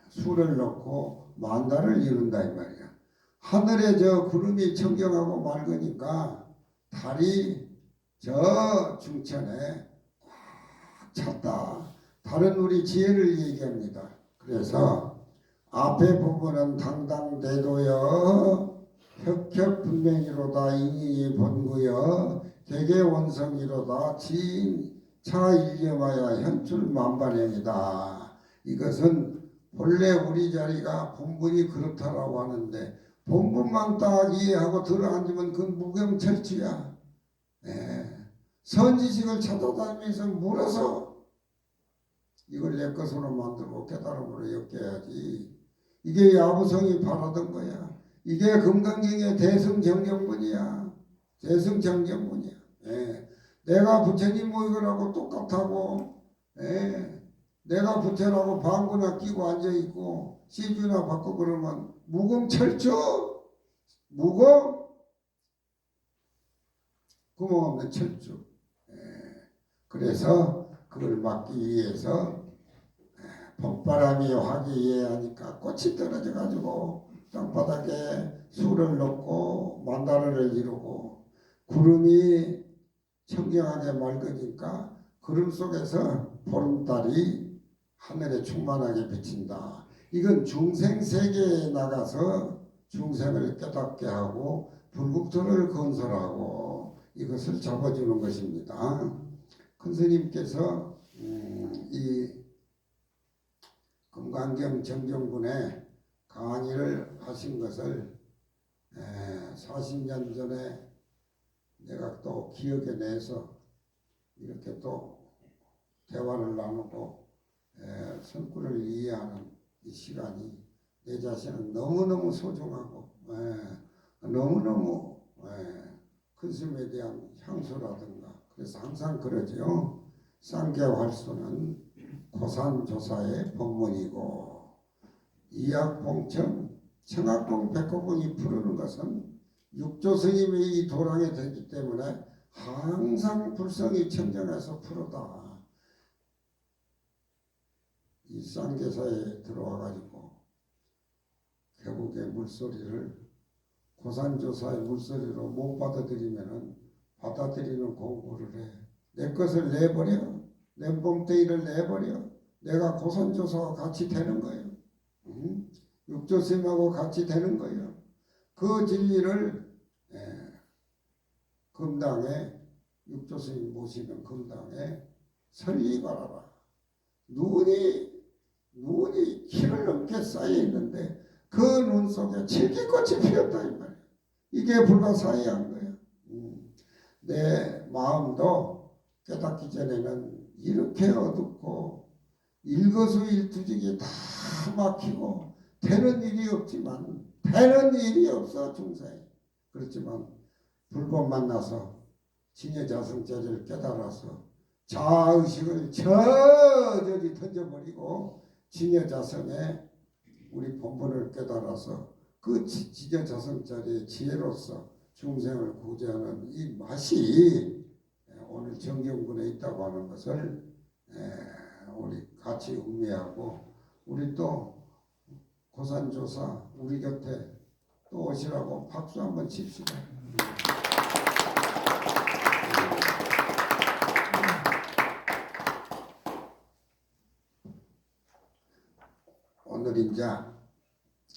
술을 넣고 만다를 이룬다 이 말이야. 하늘에 저 구름이 청정하고 맑으니까 달이 저 중천에 꽉 찼다. 달은 우리 지혜를 얘기합니다. 그래서 앞에 부분은 당당대도여 혁혁분명이로다 인이 본구여 개개원성이로다 진차일념하여 현출만반행이다. 이것은 본래 우리 자리가 본분이 그렇다라고 하는데 본분만 딱 이해하고 들어앉으면 그건 무경철주야. 선지식을 찾아다니면서 물어서 이걸 내 것으로 만들고 깨달음으로 엮여야지. 이게 야부성이 바라던 거야. 이게 금강경의 대승정정문이야. 대승정정문이야. 내가 부처님 모이거라고 똑같하고, 내가 부처라고 방구나 끼고 앉아있고 시주나 받고 그러면 무공철주, 구멍 없는 철주. 그래서 그걸 막기 위해서 봄바람이 화기애애하니까 꽃이 떨어져 가지고 땅바닥에 술을 넣고 만다라를 이루고, 구름이 청정하게 맑으니까 구름 속에서 보름달이 하늘에 충만하게 비친다. 이건 중생 세계에 나가서 중생을 깨닫게 하고 불국토를 건설하고 이것을 잡아주는 것입니다. 큰 스님께서 이 금강경 정정군에 강의를 하신 것을 40년 전에 내가 또 기억에 내서 이렇게 또 대화를 나누고 선구를 이해하는 이 시간이 내 자신은 너무너무 소중하고 너무너무 큰 스님에 대한 향수라든가, 그래서 항상 그러죠. 쌍계활수는 고산조사의 법문이고 이약봉청 청학봉 백호봉이 부르는 것은 육조 스님의 이 도량에 되기 때문에 항상 불성이 청정해서 부르다. 이 쌍계사에 들어와가지고 계곡의 물소리를 고산조사의 물소리로 못 받아들이면은 받아들이는 공부를 해. 내 것을 내버려. 내 몸뚱이를 내버려. 내가 고선조사와 같이 되는 거예요. 육조스님하고 같이 되는 거예요. 그 진리를 금당에 육조스님 모시는 금당에 설리바라라. 눈이 키를 넘게 쌓여 있는데 그 눈 속에 칠기꽃이 피었다 이 말이야. 이게 불가사의한 거야. 내 마음도 깨닫기 전에는 이렇게 어둡고 일거수일투족이 다 막히고 되는 일이 없지만 되는 일이 없어 중생이. 그렇지만 불법 만나서 진여자성자를 깨달아서 자의식을 저저리 던져버리고 진여자성에 우리 본분을 깨달아서 그 진여자성자리의 지혜로서 중생을 구제하는 이 맛이 오늘 정경군에 있다고 하는 것을 우리 같이 음미하고 우리 또 고산조사 우리 곁에 또 오시라고 박수 한번 칩시다. 오늘 이제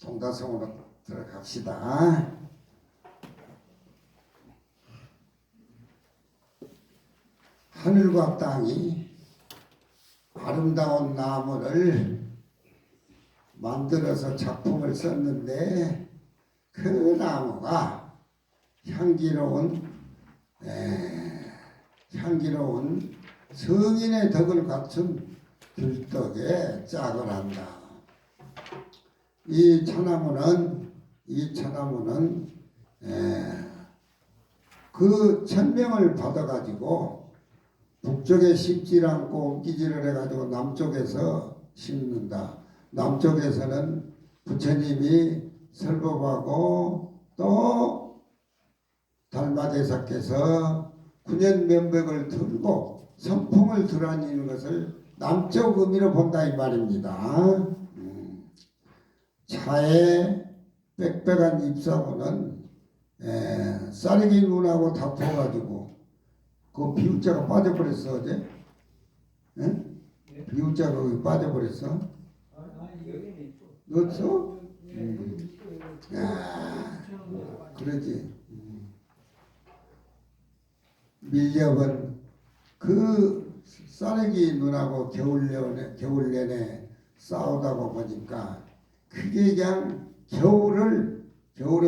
동다성으로 들어갑시다. 하늘과 땅이 아름다운 나무를 만들어서 작품을 썼는데 그 나무가 향기로운 성인의 덕을 갖춘 들떡에 짝을 한다. 이 차나무는 그 천명을 받아가지고 북쪽에 심지 않고 옮기지를 해가지고 남쪽에서 심는다. 남쪽에서는 부처님이 설법하고 또 달마대사께서 군연면백을 들고 선풍을 들어다니는 것을 남쪽 의미로 본다 이 말입니다. 차에 빽빽한 잎사구는 쌀기 눈하고 다퉈가지고 그 비우자가 빠져버렸어 어제? 비우자가 거기 빠져버렸어? 넣었어? 그러지. 밀렵은 그 쌀기 눈하고 겨울 내내 싸우다가 보니까 그게 그냥 겨울은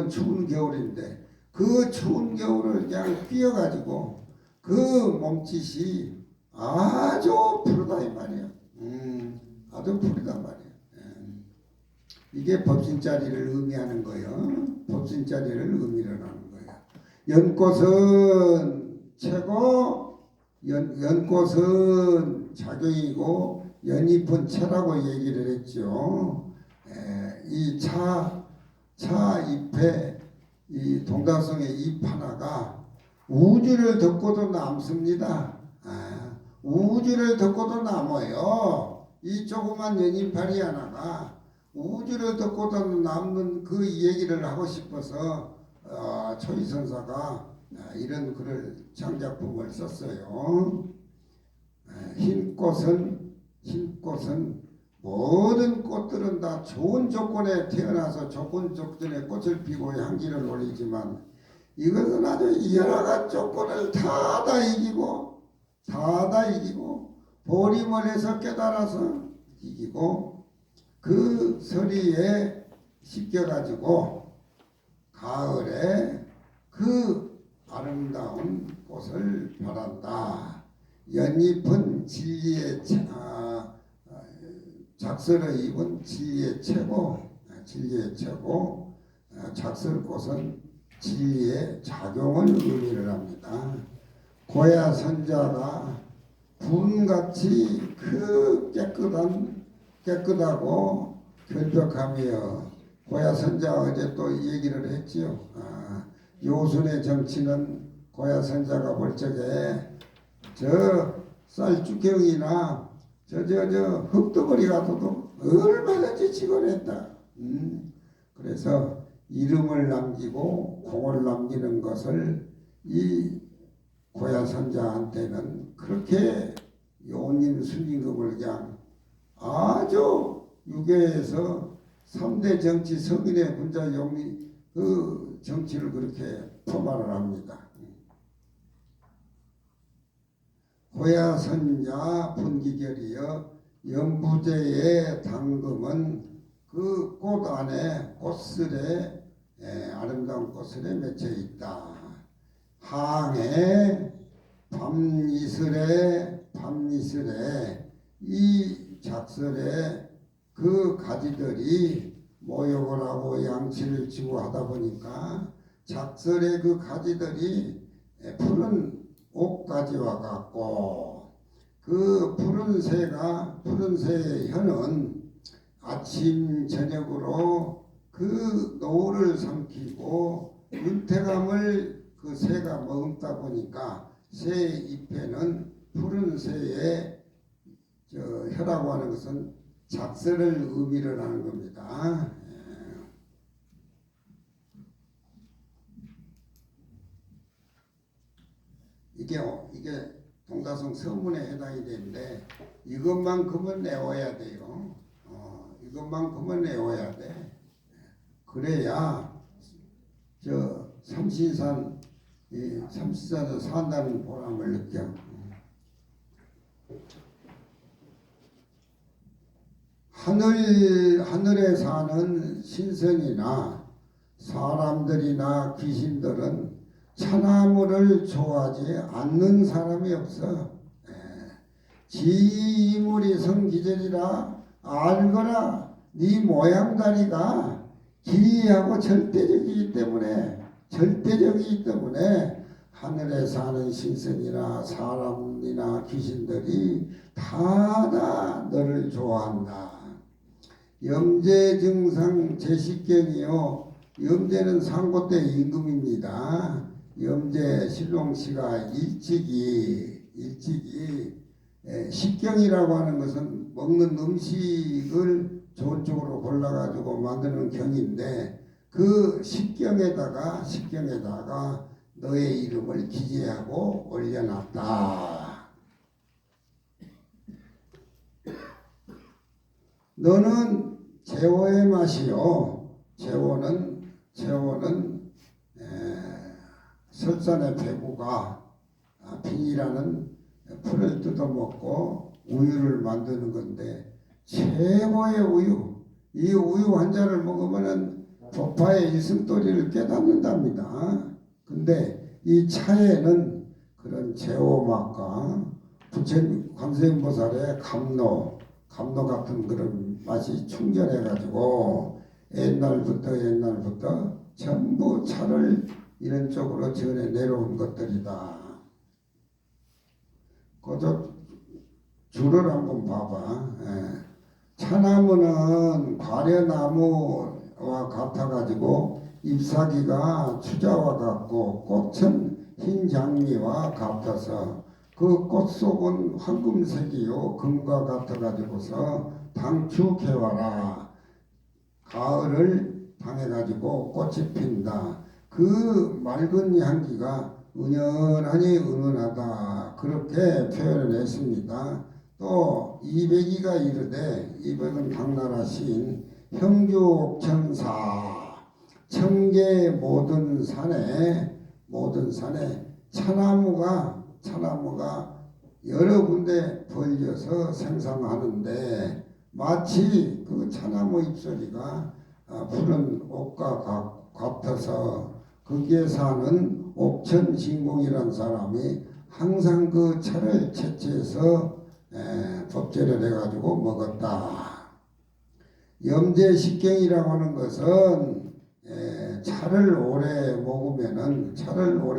추운 겨울인데 그 추운 겨울을 그냥 뛰어가지고 그 몸짓이 아주 푸르다 이 말이야. 아주 푸르단 말이야. 이게 법신자리를 의미하는 거예요. 법신자리를 의미를 하는 거야. 연꽃은 최고, 연꽃은 작용이고 연잎은 채라고 얘기를 했죠. 이 차 잎에 이 동다성의 잎 하나가 우주를 덮고도 남습니다. 우주를 덮고도 남아요. 이 조그만 연잎파리 하나가 우주를 덮고도 남는 그 얘기를 하고 싶어서 초이선사가 이런 글을 창작품을 썼어요. 흰 꽃은 모든 꽃들은 다 좋은 조건에 태어나서 좋은 조건에 꽃을 피고 향기를 올리지만 이것은 아주 여러 가지 조건을 다 이기고 보림을 해서 깨달아서 이기고 그 서리에 씻겨가지고 가을에 그 아름다운 꽃을 바란다. 연잎은 진리의 작설을 입은 진리의 최고 작설꽃은 진리의 작용을 의미를 합니다. 고야 선자가 분같이 그 깨끗하고 결벽하며 고야 선자 어제 또 얘기를 했지요. 요순의 정치는 고야 선자가 볼 적에 저 쌀주경이나 저 흙덩어리 가서도 얼마든지 찍어냈다. 그래서 이름을 남기고 공을 남기는 것을 이 고야선자한테는 그렇게 요님 순임금을 그냥 아주 유교에서 3대 정치 성인의 군자 영리 그 정치를 그렇게 포괄을 합니다. 호야선야 분기결이여 연부제의 당금은 그 꽃 안에 꽃슬에 아름다운 꽃슬에 맺혀 있다. 항해 밤이슬에 이 작설에 그 가지들이 모욕을 하고 양치를 지고 하다 보니까 작설의 그 가지들이 푸른 옥가지와 같고 그 푸른 새의 혀는 아침 저녁으로 그 노을을 삼키고 윤태감을 그 새가 머금다 보니까 새 잎에는 푸른 새의 혀라고 하는 것은 작설을 의미를 하는 겁니다. 이게 동다성 서문에 해당이 되는데 이것만큼은 외워야 돼요. 이것만큼은 외워야 돼. 그래야 삼신산에서 산다는 보람을 느껴. 하늘에 사는 신선이나 사람들이나 귀신들은 참나무를 좋아하지 않는 사람이 없어. 지물이 성기절이라 알거라. 네 모양다리가 기이하고 절대적이기 때문에 하늘에 사는 신선이나 사람이나 귀신들이 다 너를 좋아한다. 염제증상 제식경이요. 염제는 상고대 임금입니다. 염제 신롱씨가 일찍이 식경이라고 하는 것은 먹는 음식을 좋은 쪽으로 골라가지고 만드는 경인데 그 식경에다가 너의 이름을 기재하고 올려놨다. 너는 제호의 맛이요. 제호는 설산의 배구가 빈이라는 풀을 뜯어먹고 우유를 만드는 건데 최고의 우유. 이 우유 한 잔을 먹으면은 조파의 일승도리를 깨닫는답니다. 근데 이 차에는 그런 제호맛과 부처님 관세음보살의 감로 같은 그런 맛이 충전해가지고 옛날부터 전부 차를 이런 쪽으로 전해 내려온 것들이다. 그저 줄을 한번 봐봐. 차나무는 과려나무와 같아가지고 잎사귀가 추자와 같고 꽃은 흰 장미와 같아서 그 꽃 속은 황금색이요 금과 같아가지고서 당축해와라. 가을을 당해가지고 꽃이 핀다. 그 맑은 향기가 은은하다. 그렇게 표현을 했습니다. 또 이백이가 이르되 이백은 당나라 시인 형주옥천사 청계 모든 산에 차나무가 여러 군데 벌려서 생성하는데 마치 그 차나무 잎소리가 푸른 옥과 같아서 거기에 사는 옥천진공이라는 사람이 항상 그 차를 채취해서 법제를 해가지고 먹었다. 염제식경이라고 하는 것은 차를 오래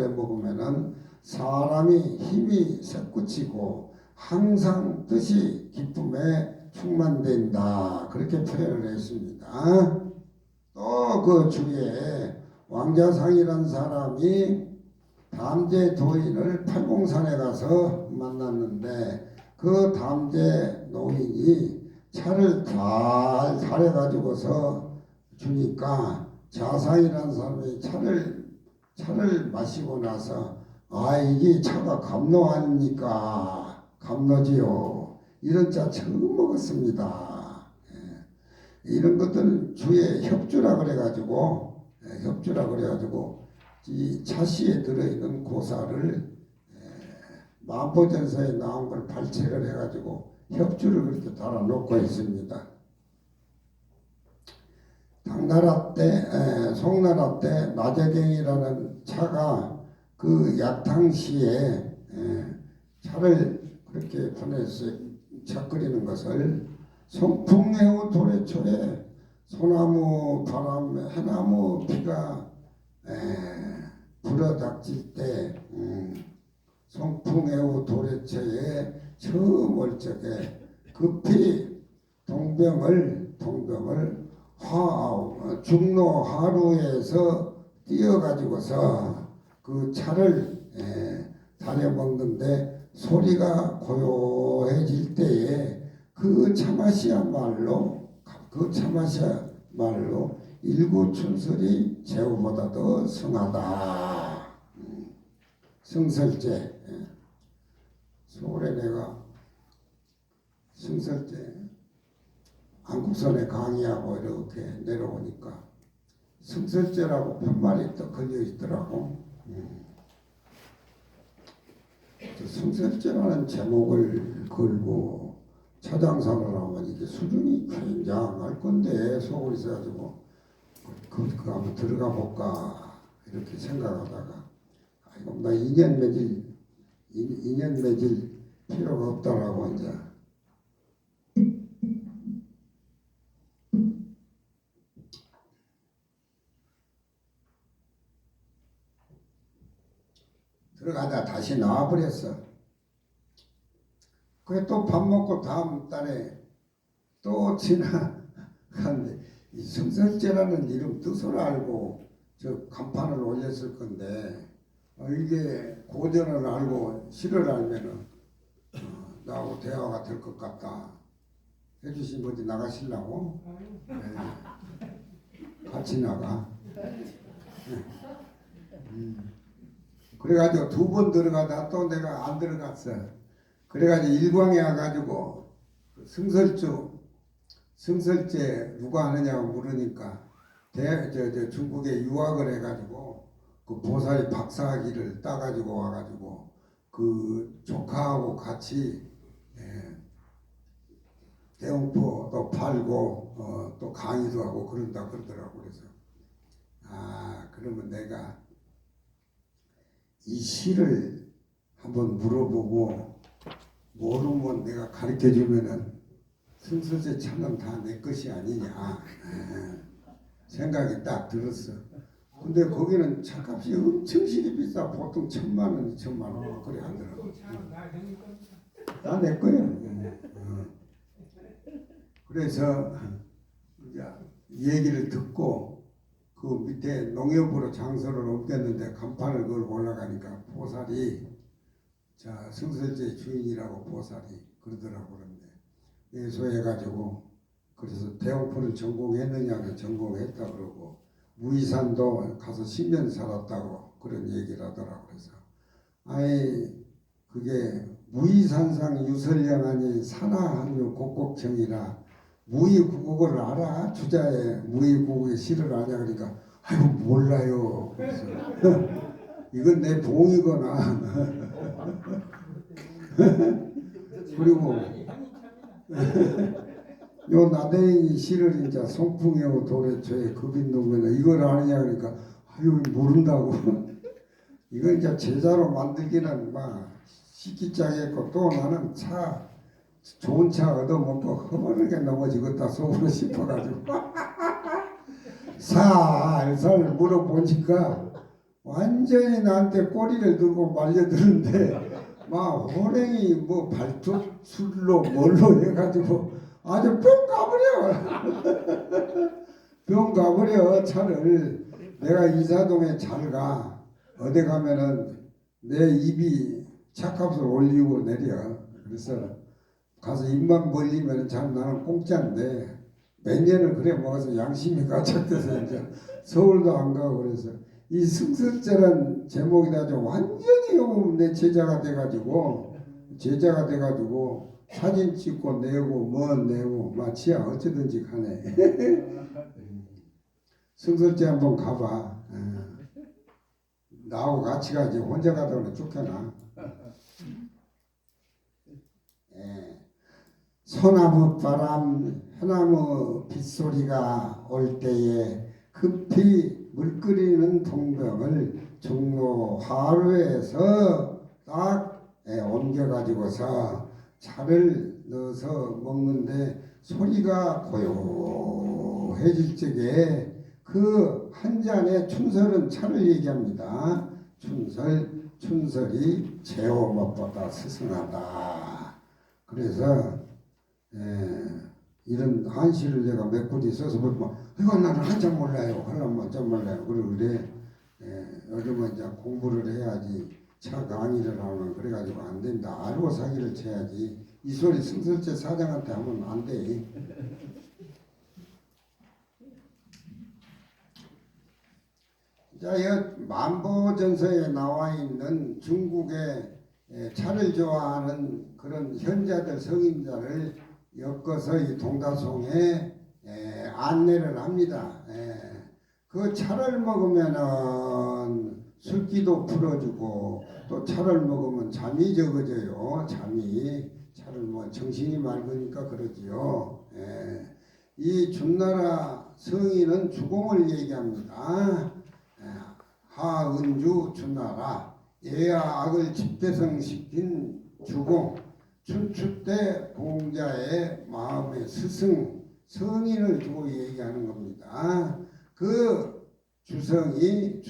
먹으면은 사람이 힘이 솟구치고 항상 뜻이 기쁨에 충만된다. 그렇게 표현을 했습니다. 또 그 주위에 왕자상이라는 사람이 담제 도인을 팔공산에 가서 만났는데 그 담제 노인이 차를 잘 사려가지고서 주니까 자상이라는 사람이 차를 마시고 나서 아 이게 차가 감로 아닙니까? 감로지요. 이런 차 처음 먹었습니다. 이런 것들은 주에 협주라 그래가지고 협주라 그래가지고 이 차시에 들어있는 고사를 만포전서에 나온 걸 발췌를 해가지고 협주를 그렇게 달아놓고 있습니다. 당나라 때, 송나라 때 나재경이라는 차가 그 약탕시에 차를 그렇게 보내서 차 끓이는 것을 송풍해우 도래초에 소나무 바람 해나무 비가 불어닥칠 때 송풍해우 도래초에 처음 올 적에 급히 동병을 중로 하루에서 뛰어가지고서 그 차를 다려먹는데 소리가 고요해질 때에 그 차맛이야말로 일구춘설이 제후보다 더 성하다. 성설제 서울에 내가 성설제 안국선에 강의하고 이렇게 내려오니까 성설제라고 편말이 또 걸려 있더라고. 성설제라는 제목을 걸고 차장사를 하면 이게 수준이 굉장할 건데 속을 있어가지고 그 한번 들어가 볼까 이렇게 생각하다가 아이고 나 2년 맺을 필요가 없다라고 이제 들어가다 다시 나와버렸어. 그래 또 밥 먹고 다음 달에 또 지나갔는데 이 성설제라는 이름 뜻을 알고 저 간판을 올렸을 건데 이게 고전을 알고 시를 알면은 나하고 대화가 될 것 같다. 해주신 어디 나가시려고? 네. 같이 나가. 그래가지고 2번 들어가다 또 내가 안 들어갔어. 그래가지고 일광에 와가지고 성설제 누가 하느냐고 물으니까 중국에 유학을 해가지고 그 보살이 박사학위를 따가지고 와가지고 그 조카하고 같이 대웅포도 팔고 또 강의도 하고 그런다 그러더라고. 그래서 그러면 내가 이 시를 한번 물어보고 모르면 내가 가르쳐 주면은 성설제 차는 다 내 것이 아니냐 생각이 딱 들었어. 근데 거기는 차값이 엄청시게 비싸. 보통 1,000만 원, 2,000만 원 그래 하더라고. 다 내 거야. 그래서 이제 얘기를 듣고 그 밑에 농협으로 장소를 옮겼는데 간판을 걸고 올라가니까 보살이 자 성설제 주인이라고 보살이 그러더라고. 그런데 예소해가지고 그래서 대웅포를 전공했느냐고 전공했다 그러고 무이산도 가서 10년 살았다고 그런 얘기를 하더라고. 그래서 아이 그게 무이산상 유설령하니 산하한유 곡곡청이라 무이국어를 알아? 주자에 무이국어의 시를 아냐 그러니까 아이고 몰라요. 그래서 이건 내 봉이거나 그리고 요 나대인이 시를 이제 송풍해오 도래초에 급인동면에 이걸 아느냐 그러니까 아유 모른다고. 이건 이제 제자로 만들기는 막 시기짱했고 또 나는 좋은 차 얻어먹고 허물게 넘어지겠다 속으로 싶어가지고 살살 물어보니까 완전히 나한테 꼬리를 들고 말려드는데 막 호랭이 뭐 발톱술로 뭘로 해가지고 아주 뿅 가버려. 뿅 가버려. 차를 내가 이사동에 잘 가. 어디 가면은 내 입이 차값을 올리고 내려. 그래서 가서 입만 벌리면 참 나는 공짜인데 몇 년을 그래 먹어서 양심이 가책돼서 이제 서울도 안 가고 그래서 이 승설제란 제목이다 좀 완전히 내 제자가 돼가지고 사진 찍고 내고 뭐 내고 마치야 어쩌든지 가네. 승설제 한번 가봐. 나하고 같이 가지 혼자 가다 보면 쫓겨나. 소나무 바람 해나무 빗소리가 올 때에 급히 물 끓이는 동병을 종로 하루에서 딱 옮겨가지고서 차를 넣어서 먹는데 소리가 고요해질 적에 그 한 잔의 춘설은 차를 얘기합니다. 춘설이 제호 무엇보다 스승하다. 그래서 이런 한시를 내가 몇 군데 써서 보면 이거 나는 한참 몰라요. 하려면 좀 몰라요. 그래. 요즘은 이제 공부를 해야지 차 강의를 하면 그래가지고 안 된다. 알고 사기를 쳐야지. 이 소리 승설제 사장한테 하면 안 돼. 자, 이 만보전서에 나와 있는 중국의 차를 좋아하는 그런 현자들, 성인자를 엮어서 이 동다송에 안내를 합니다. 그 차를 먹으면은 술기도 풀어주고 또 차를 먹으면 잠이 적어져요. 차를 뭐 정신이 맑으니까 그러지요. 이 준나라 성인은 주공을 얘기합니다. 하은주 준나라 예와 악을 집대성시킨 주공 춘추 때 공자의 마음의 스승 성인을 두고 얘기하는 겁니다. 그 주성이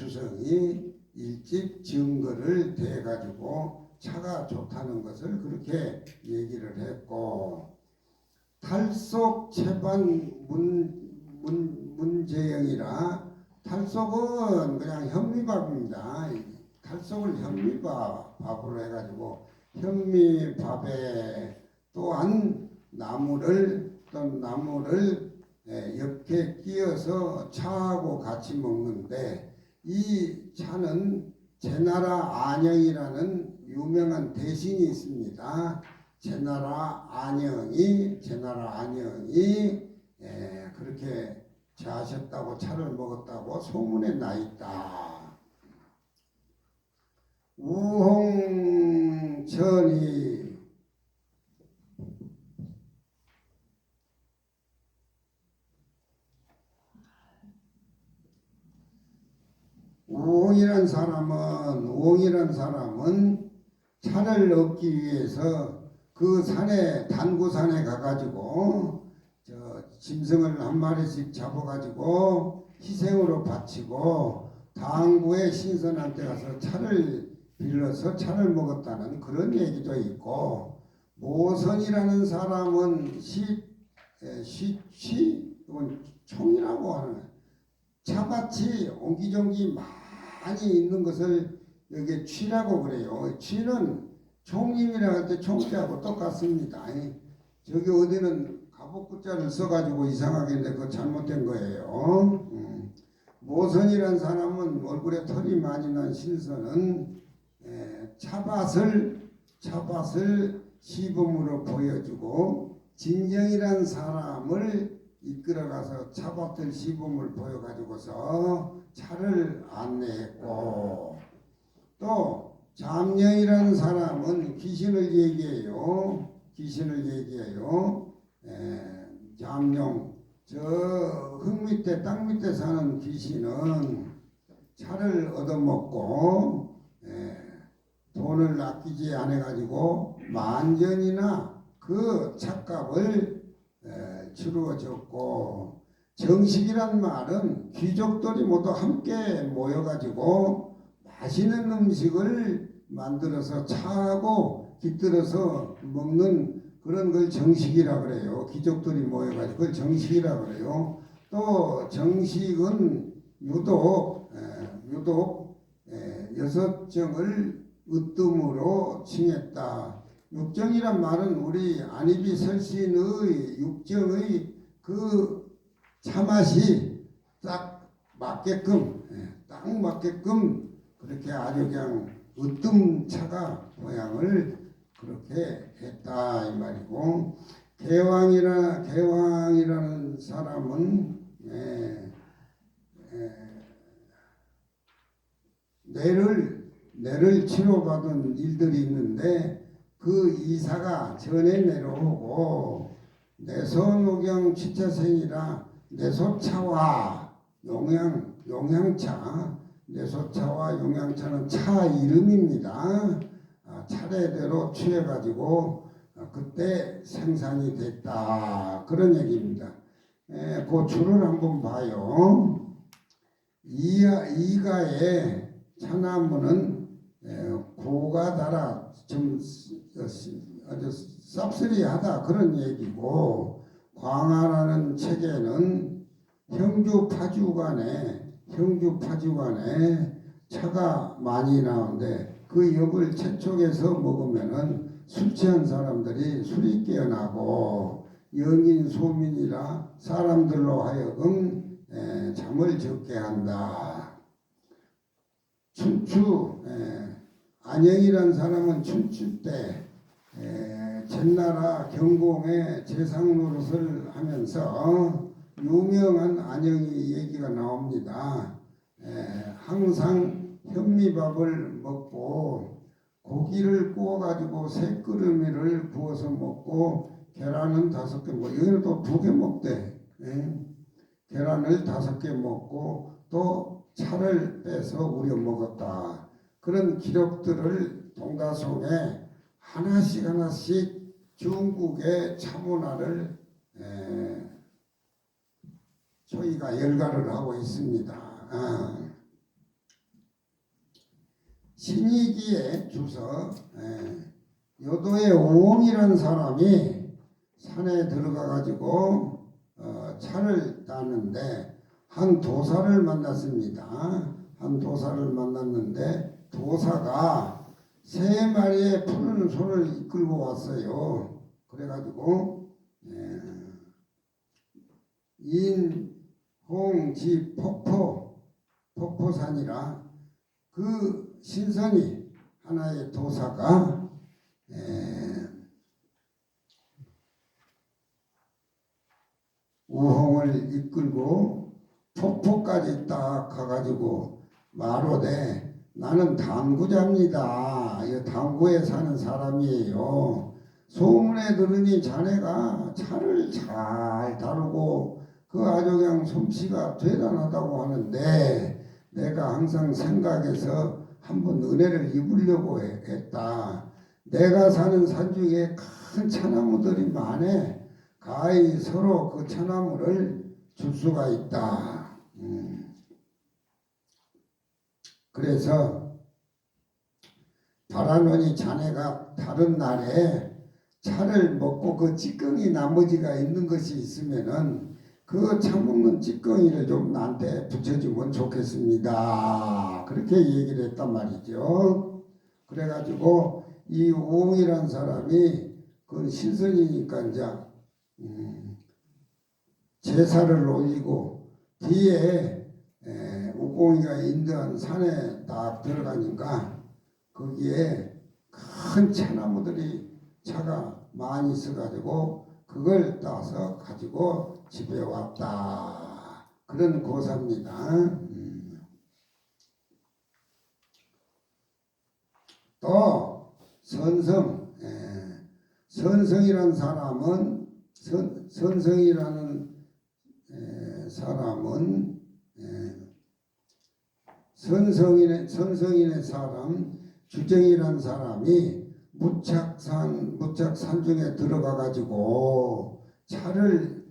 일찍 증거를 대가지고 차가 좋다는 것을 그렇게 얘기를 했고 탈속 채반 문제영이라 탈속은 그냥 현미밥입니다. 탈속을 현미밥으로 해가지고 현미밥에 또한 나무를 이렇게 끼어서 차하고 같이 먹는데 이 차는 제나라 안영이라는 유명한 대신이 있습니다. 제나라 안영이 그렇게 자셨다고 차를 먹었다고 소문에 나 있다. 우홍천이 우홍이란 사람은 차를 얻기 위해서 그 산에 단구산에 가가지고 짐승을 한 마리씩 잡아가지고 희생으로 바치고 당구의 신선한 때 가서 차를 빌려서 차를 먹었다는 그런 얘기도 있고 모선이라는 사람은 이건 총이라고 하는 차같이 옹기종기 많이 있는 것을 여기 취라고 그래요. 취는 총님이라 할 때 총자하고 똑같습니다. 저기 어디는 갑옷구자를 써가지고 이상하게 했는데 그거 잘못된 거예요. 모선이란 사람은 얼굴에 털이 많이 난 신선은 차밭을 시범으로 보여주고 진정이란 사람을 이끌어가서 차밭을 시범을 보여가지고서 차를 안내했고 또 잠령이라는 사람은 귀신을 얘기해요. 잠룡 저 흙 밑에 땅 밑에 사는 귀신은 차를 얻어먹고 돈을 아끼지 않아 가지고 만전이나 그 찻값을 치루어줬고 정식이란 말은 귀족들이 모두 함께 모여가지고 맛있는 음식을 만들어서 차하고 깃들어서 먹는 그런 걸 정식이라 그래요. 귀족들이 모여가지고 그걸 정식이라 그래요. 또 정식은 유독 여섯정을 으뜸으로 칭했다. 육정이란 말은 우리 안입이 설신의 육정의 그 차맛이 딱 맞게끔 딱 딱 맞게끔 그렇게 아주 그냥 으뜸차가 모양을 그렇게 했다 이 말이고, 개왕이라는 사람은 뇌를 치료받은 일들이 있는데 그 이사가 전에 내려오고 내소노경 취차생이라 내소차와 용양차, 내소차와 용양차는 차 이름입니다. 차례대로 취해가지고 그때 생산이 됐다 그런 얘기입니다. 그 줄을 한번 봐요. 이가의 차나무는 고가 달아 좀 아주 쌉쓸이하다 그런 얘기고, 광하라는 책에는 형주 파주간에 차가 많이 나오는데 그 엽을 채촉해서 먹으면은 술 취한 사람들이 술이 깨어나고 영인 소민이라 사람들로 하여금 잠을 적게 한다. 춘추 안영이라는 사람은 춘추 때 전나라 경공의 재상 노릇을 하면서 유명한 안영이 얘기가 나옵니다. 항상 현미밥을 먹고 고기를 구워가지고 새끄러미를 구워서 먹고 계란은 5개 먹고, 여기는 또 2개 먹대. 계란을 5개 먹고 또 차를 빼서 우려 먹었다. 그런 기록들을 동다송에 하나씩 중국의 차문화를 저희가 열가를 하고 있습니다. 신이기의 주서 요도의 오홍이라는 사람이 산에 들어가 가지고 차를 따는데 한 도사를 만났습니다. 한 도사를 만났는데 도사가 3마리의 푸른 소를 이끌고 왔어요. 그래가지고 인홍지 폭포산이라 그 신선이 하나의 도사가 우홍을 이끌고 폭포까지 딱 가가지고 말하되 나는 당구자입니다. 이 당구에 사는 사람이에요. 소문에 들으니 자네가 차를 잘 다루고 그 아주 그냥 솜씨가 대단하다고 하는데 내가 항상 생각해서 한번 은혜를 입으려고 했다. 내가 사는 산 중에 큰 차나무들이 많아. 가히 서로 그 차나무를 줄 수가 있다. 그래서 바라노니 자네가 다른 날에 차를 먹고 그 찌꺼기 나머지가 있는 것이 있으면은 그 차 먹는 찌꺼기를 좀 나한테 붙여주면 좋겠습니다. 그렇게 얘기를 했단 말이죠. 그래가지고 이 우홍이라는 사람이 그 신선이니까 이제 제사를 올리고 뒤에 우공이가 인도한 산에 딱 들어가니까 거기에 큰 차나무들이 차가 많이 있어가지고 그걸 따서 가지고 집에 왔다. 그런 고사입니다. 또 선성이라는 사람은 선성인의 사람 주정이라는 사람이 무착산 중에 들어가 가지고 차를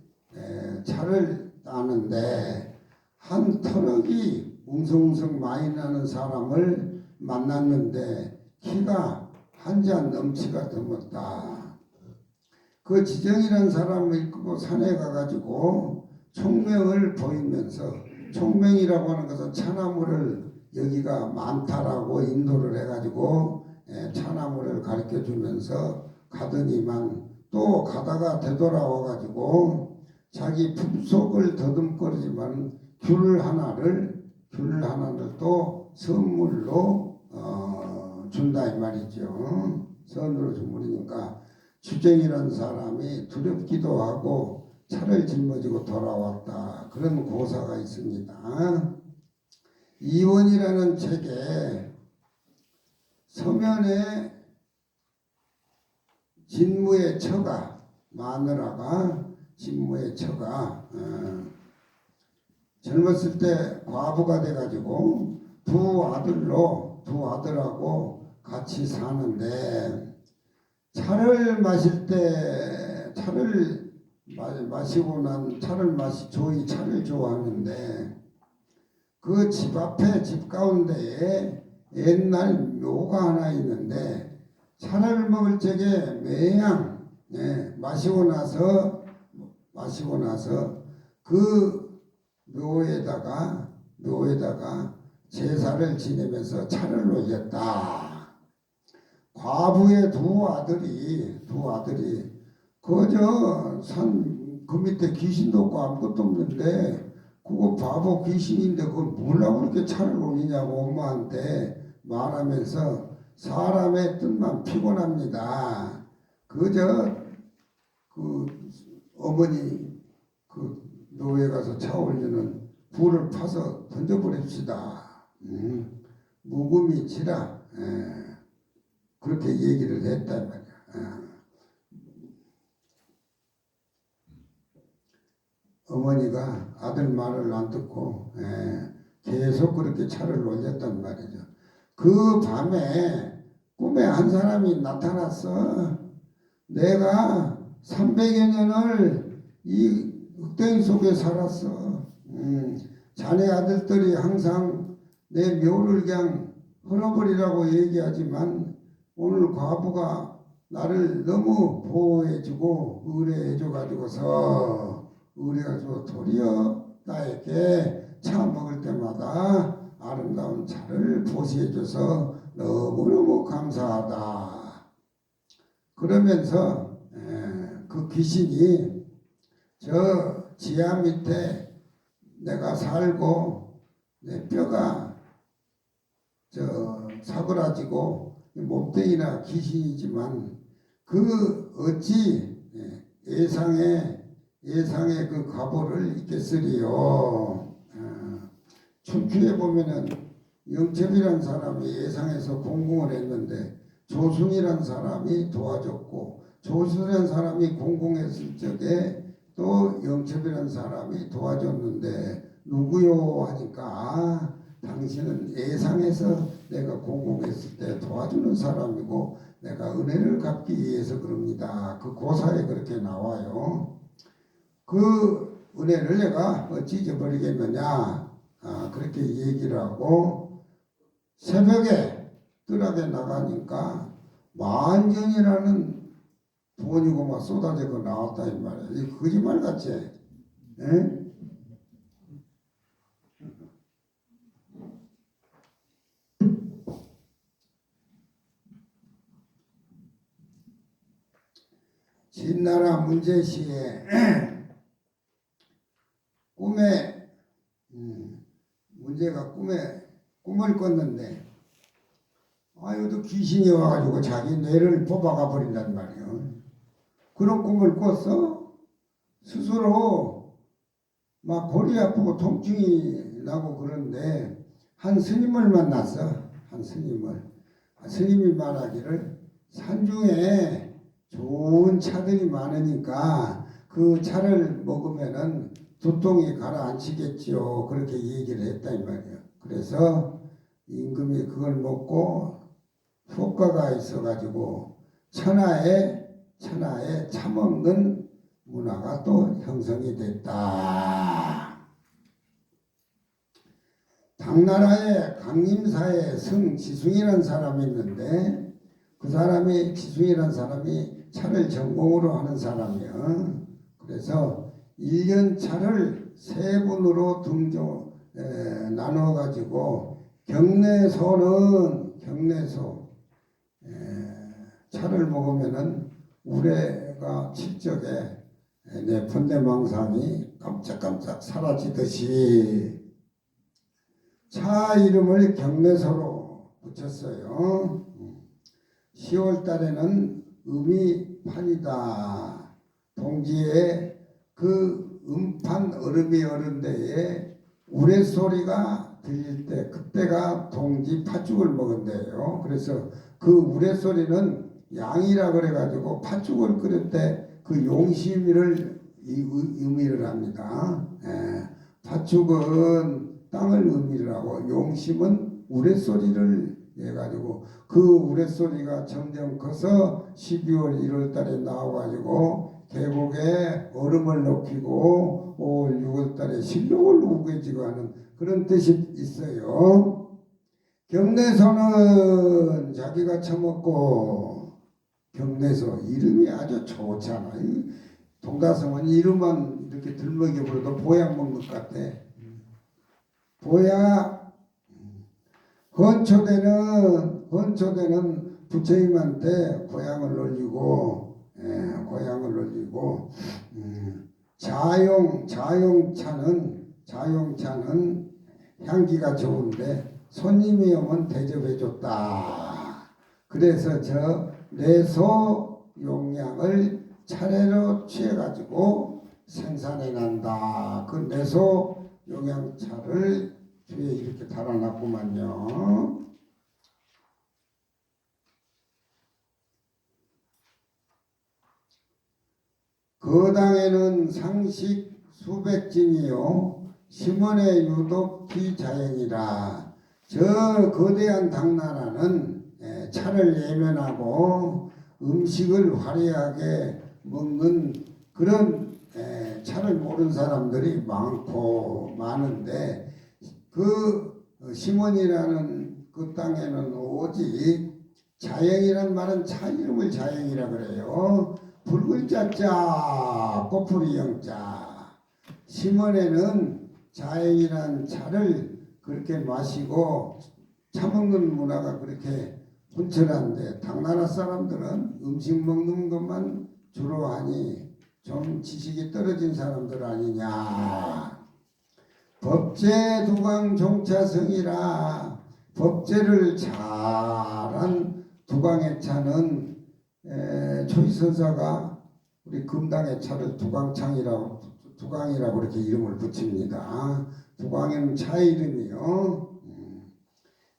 따는데 한 터럭이 웅성웅성 많이 나는 사람을 만났는데 키가 한 잔 넘치가 넘었다. 그 지정이라는 사람을 이끌고 산에 가가지고 총명을 보이면서, 총명이라고 하는 것은 차나무를 여기가 많다라고 인도를 해가지고 차나무를 가르쳐 주면서 가더니만 또 가다가 되돌아와가지고 자기 품속을 더듬거리지만 귤 하나를 귤 하나를 또 선물로 준다 이 말이죠. 선으로 선물이니까 주정이라는 사람이 두렵기도 하고 차를 짊어지고 돌아왔다. 그런 고사가 있습니다. 이원이라는 책에 서면에 진무의 처가 마누라가 진무의 처가 젊었을 때 과부가 돼가지고 두 아들하고 같이 사는데 차를 마실 때 차를 마시고 난 조이 차를 좋아하는데 그 집 앞에 집 가운데에 옛날 묘가 하나 있는데 차를 먹을 적에 매양 마시고 나서 그 묘에다가 제사를 지내면서 차를 올렸다. 과부의 두 아들이 그저 산 그 밑에 귀신도 없고 아무것도 없는데 그거 바보 귀신인데 그걸 뭐라고 그렇게 차를 올리냐고 엄마한테 말하면서 사람의 뜻만 피곤합니다. 그저 그 어머니 그 묘에 가서 차 올리는 불을 파서 던져버립시다. 묵음이 지라. 그렇게 얘기를 했단 말이야. 어머니가 아들 말을 안 듣고 계속 그렇게 차를 올렸단 말이죠. 그 밤에 꿈에 한 사람이 나타났어. 내가 300여 년을 이 흑대인 속에 살았어. 자네 아들들이 항상 내 묘를 그냥 헐어버리라고 얘기하지만 오늘 과부가 나를 너무 보호해주고 의뢰해줘가지고서 도리어 나에게 차 먹을 때마다 아름다운 차를 보시해줘서 너무너무 감사하다. 그러면서 그 귀신이 저 지하 밑에 내가 살고 내 뼈가 사그라지고 몸뚱이나 귀신이지만 그 어찌 예상의 그 과보를 잊겠으리요. 춘추에 보면은 영첩이라는 사람이 예상에서 공공을 했는데 조순이라는 사람이 도와줬고 조순이라는 사람이 공공했을 적에 또 영첩이라는 사람이 도와줬는데 누구요 하니까 당신은 예상에서 내가 공공했을 때 도와주는 사람이고 내가 은혜를 갚기 위해서 그럽니다. 그 고사에 그렇게 나와요. 그 은혜를 내가 어찌 잊어버리겠느냐 그렇게 얘기를 하고 새벽에 뜰하게 나가니까 만전이라는 돈이고 막 쏟아지고 나왔다 이 말이야. 이 거짓말 같지? 에? 진나라 문제시에 문제가 꿈을 꿨는데 아유도 귀신이 와가지고 자기 뇌를 뽑아가 버린단 말이에요. 그런 꿈을 꿨어? 스스로 막 골이 아프고 통증이 나고 그런데 한 스님을 만났어. 한 스님이 말하기를 산중에 좋은 차들이 많으니까 그 차를 먹으면은 두통이 가라앉히겠지요. 그렇게 얘기를 했다 이 말이에요. 그래서 임금이 그걸 먹고 효과가 있어가지고 천하에 차 먹는 문화가 또 형성이 됐다. 당나라에 강림사에 성지숭이라는 사람이 있는데 그 사람이 지숭이라는 사람이 차를 전공으로 하는 사람이야. 그래서 1년 차를 세 분으로 나눠 가지고 경내소 차를 먹으면은 우레가 칠적에 내 번뇌망상이 깜짝깜짝 사라지듯이 차 이름을 경내소로 붙였어요. 10월 달에는 음이 판이다. 동지에 그 음판 얼음이 얼은데에 우레소리가 들릴 때 그때가 동지 팥죽을 먹은대요. 그래서 그 우레소리는 양이라 그래가지고 팥죽을 끓일 때 그 용심이를 의미를 합니다. 팥죽은 땅을 의미를 하고 용심은 우레소리를 해가지고 그 우레소리가 점점 커서 12월 1월 달에 나와가지고 계곡에 얼음을 녹이고 5월 6월 달에 실록을 우겨지고 하는 그런 뜻이 있어요. 경내소는 자기가 처먹고 경내소 이름이 아주 좋잖아요. 동다성은 이름만 이렇게 들먹여 버려도 보약 먹는 것 같아. 보약 헌초대는 부처님한테 고향을 올리고 고향을 올리고 자용차는 향기가 좋은데 손님이 오면 대접해 줬다. 그래서 저 내소 용량을 차례로 취해가지고 생산해 난다. 그 내소 용량차를 뒤에 이렇게 달아놨구만요. 거당에는 상식 수백진이요 심원의 유독 비자행이라. 저 거대한 당나라는 차를 예면하고 음식을 화려하게 먹는 그런 차를 모르는 사람들이 많은데 그 심원이라는 그 땅에는 오직 자행이란 말은 차 이름을 자행이라 그래요. 붉을자자 꼬풀이 영자. 심원에는 자행이란 차를 그렇게 마시고 차 먹는 문화가 그렇게 훈철한데 당나라 사람들은 음식 먹는 것만 주로 하니 좀 지식이 떨어진 사람들 아니냐. 법제 두광 종차성이라. 법제를 잘한 두광의 차는 초이선사가 우리 금당의 차를 두광이라고 이렇게 이름을 붙입니다. 두광에는 차 이름이요.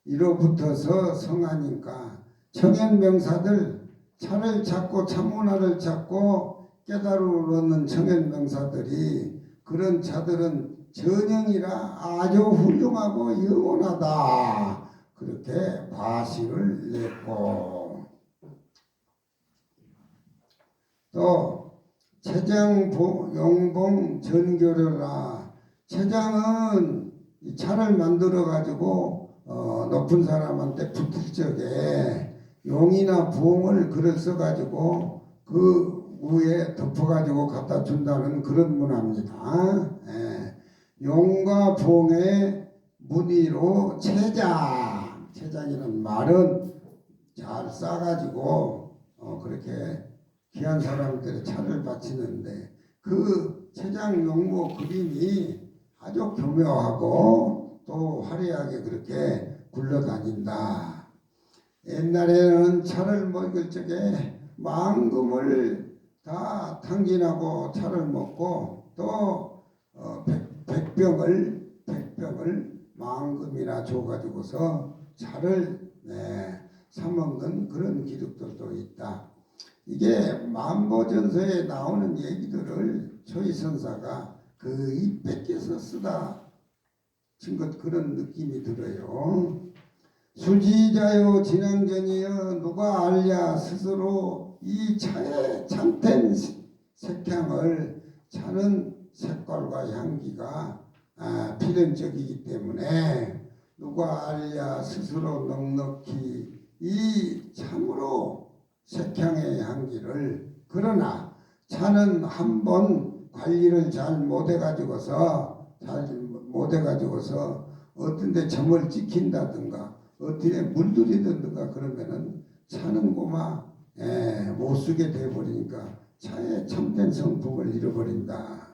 이로 붙어서 성하니까 청현명사들 차를 찾고 참문화를 찾고 깨달음을 얻는 청현명사들이 그런 차들은 전형이라 아주 훌륭하고 영원하다. 그렇게 과시를 냈고 또 채장 용봉 전교료라. 채장은 이 차를 만들어 가지고 높은 사람한테 붙을 적에 용이나 부엉을 글을 써가지고 그 위에 덮어가지고 갖다 준다는 그런 문화입니다. 용과 부엉의 무늬로 채장이라는 말은 잘 싸가지고 그렇게 귀한 사람들의 차를 바치는데 그 채장 용모 그림이 아주 교묘하고 또 화려하게 그렇게 굴러다닌다. 옛날에는 차를 먹을 적에 망금을 다 탕진하고 차를 먹고 또 백병을 망금이나 줘가지고서 차를 사먹는 그런 기록들도 있다. 이게 만보전서에 나오는 얘기들을 초이선사가 거의 뺏겨서 쓰다 친 것 그런 느낌이 들어요. 수지자요 진앙전이여 누가 알랴. 스스로 이 차의 참된 색향을. 차는 색깔과 향기가 필연적이기 때문에 누가 알랴. 스스로 넉넉히 이 참으로 색향의 향기를. 그러나 차는 한번 관리를 잘 못해가지고서 어떤 데 점을 찍힌다든가 어떤 데 물들이든가 그러면은 차는 고마 못 쓰게 돼버리니까 차의 참된 성품을 잃어버린다.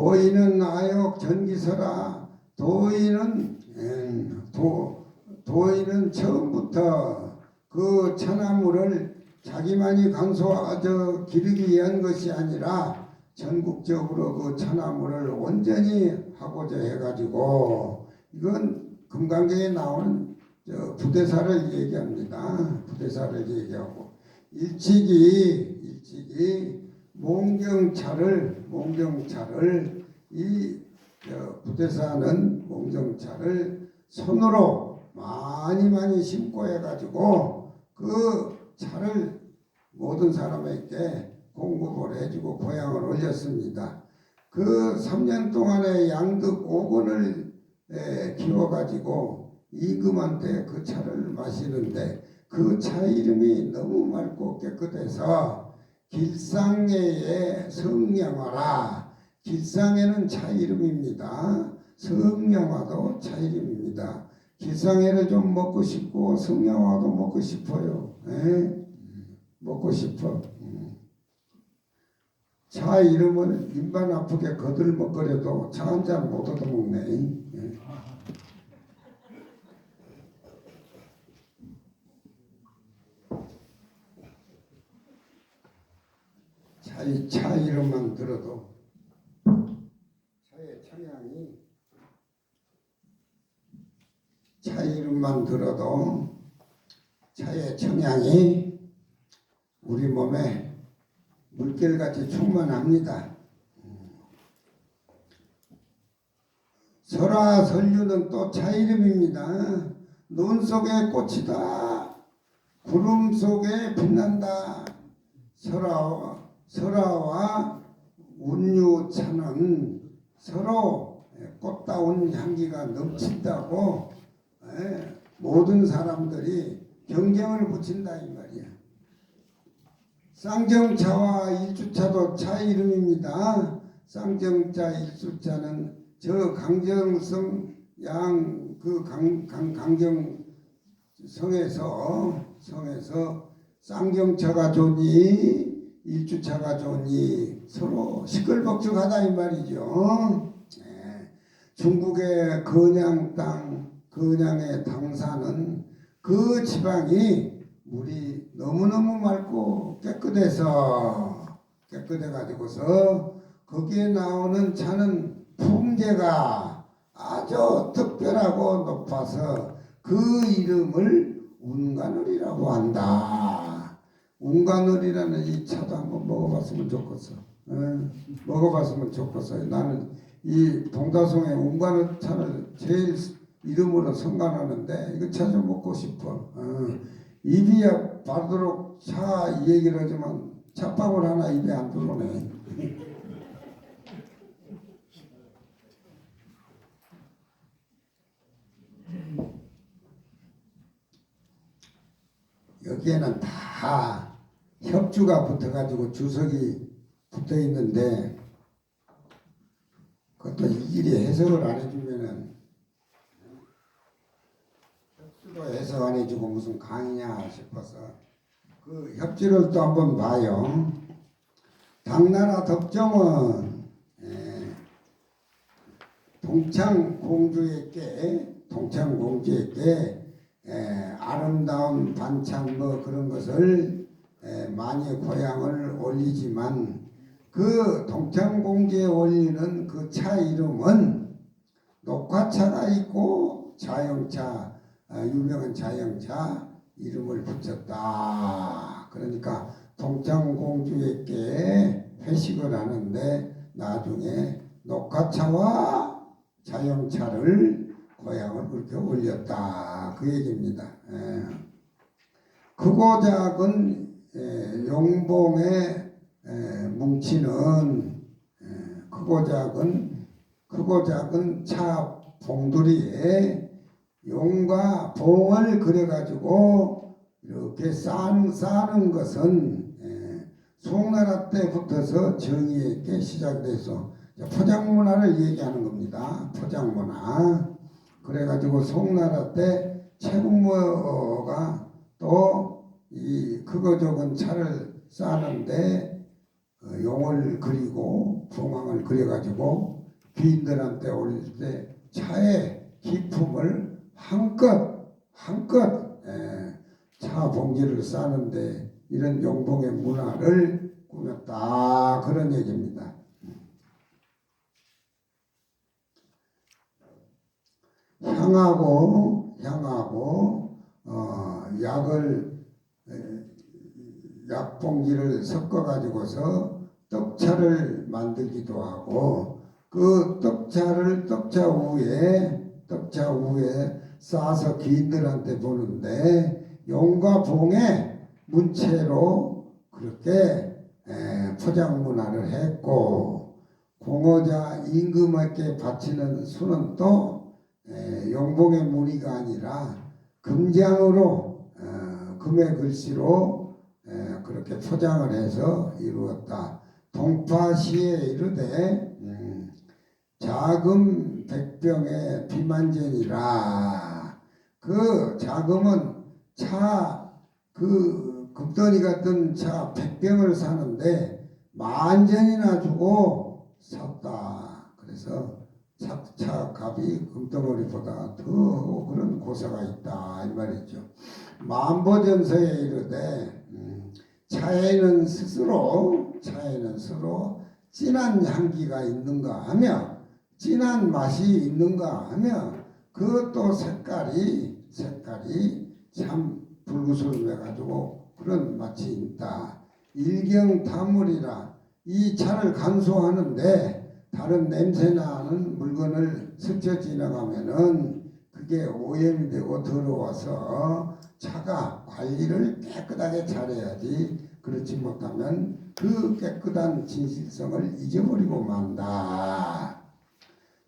도인은 아역 전기서라. 도인은 처음부터 그 천하물을 자기만이 기르기 위한 것이 아니라 전국적으로 그 천하물을 온전히 하고자 해가지고, 이건 금강경에 나오는 부대사를 얘기합니다. 부대사를 얘기하고, 일찍이 몽경차를 이 부대사는 몽경차를 손으로 많이 심고 해가지고 그 차를 모든 사람에게 공급을 해주고 보양을 올렸습니다. 그 3년 동안에 양득 5권을 키워가지고 임금한테 그 차를 마시는데, 그 차 이름이 너무 맑고 깨끗해서 길상해의 성령화라. 길상해는 차 이름입니다. 성령화도 차 이름입니다. 길상해를 좀 먹고 싶고 성령화도 먹고 싶어요. 먹고 싶어. 차 이름을 입만 아프게 거들먹거려도 차 한 잔 못 얻어먹네. 차 이름만 들어도 차의 청량이, 차 이름만 들어도 차의 청량이 우리 몸에 물결같이 충만합니다. 설화설류는 또 차 이름입니다. 눈 속의 꽃이다. 구름 속에 빛난다. 설화와 운유차는 서로 꽃다운 향기가 넘친다고 모든 사람들이 경쟁을 붙인다 이 말이야. 쌍정차와 일주차도 차 이름입니다. 쌍정차 일주차는 저 강정성 강정성에서 쌍정차가 좋니 일주차가 좋니 서로 시끌벅적하다 이 말이죠. 중국의 건양 땅, 건양의 당사는 그 지방이 물이 너무너무 맑고 깨끗해가지고서 거기에 나오는 차는 품계가 아주 특별하고 높아서 그 이름을 운가늘이라고 한다. 운가늘이라는 이 차도 한번 먹어봤으면 좋겠어. 먹어봤으면 좋겠어요. 나는 이 동다송의 운가늘 차를 제일 이름으로 생각하는데 이거 차 좀 먹고 싶어. 입이야 바르도록 차 얘기를 하지만 차밥을 하나 입에 안 들어오네. 여기에는 다 협주가 붙어가지고 주석이 붙어 있는데, 그것도 일일이 해석을 안 해주면은, 협주도 해석 안 해주고 무슨 강의냐 싶어서 그 협주를 또 한번 봐요. 당나라 덕정은 동창공주에게 아름다운 반찬 뭐 그런 것을 많이 고향을 올리지만, 그 동창공주에 올리는 그 차 이름은 녹화차가 있고 자영차, 유명한 자영차 이름을 붙였다. 그러니까 동창공주에게 회식을 하는데 나중에 녹화차와 자영차를 고향을 그렇게 올렸다 그 얘기입니다. 크고 작은 용봉에 뭉치는 크고 작은 차 봉두리에 용과 봉을 그려가지고 이렇게 싸는 것은 송나라 때부터서 정의에게 시작돼서 포장문화를 얘기하는 겁니다. 포장문화. 그래가지고 송나라 때 채국모가 또 이 크고 작은 차를 싸는데 용을 그리고 봉황을 그려가지고 귀인들한테 올릴 때 차의 기품을 한껏 차 봉지를 싸는데 이런 용봉의 문화를 꾸몄다 그런 얘기입니다. 향하고 약을 약봉지를 섞어 가지고서 떡차를 만들기도 하고 그 떡차 위에 싸서 귀인들한테 보는데 용과 봉의 문체로 그렇게 포장 문화를 했고 공허자 임금에게 바치는 수는 또 용봉의 무늬가 아니라 금장으로 금의 글씨로 그렇게 포장을 해서 이루었다. 동파시에 이르되 자금 백병의 비만전이라. 그 자금은 그 금덩이 같은 차 100병을 사는데 만전이나 주고 샀다. 그래서 차 값이 금덩어리보다 더 그런 고사가 있다 이 말이죠. 만보전서에 이르되 차에는 스스로 진한 향기가 있는가 하며 진한 맛이 있는가 하며 그것도 색깔이 참 불구스름해 가지고 그런 맛이 있다. 일경다물이라. 이 차를 간수하는데 다른 냄새나는 물건을 스쳐 지나가면은 그게 오염이 되고 더러워서 차가 관리를 깨끗하게 잘해야지. 그렇지 못하면 그 깨끗한 진실성을 잊어버리고 만다.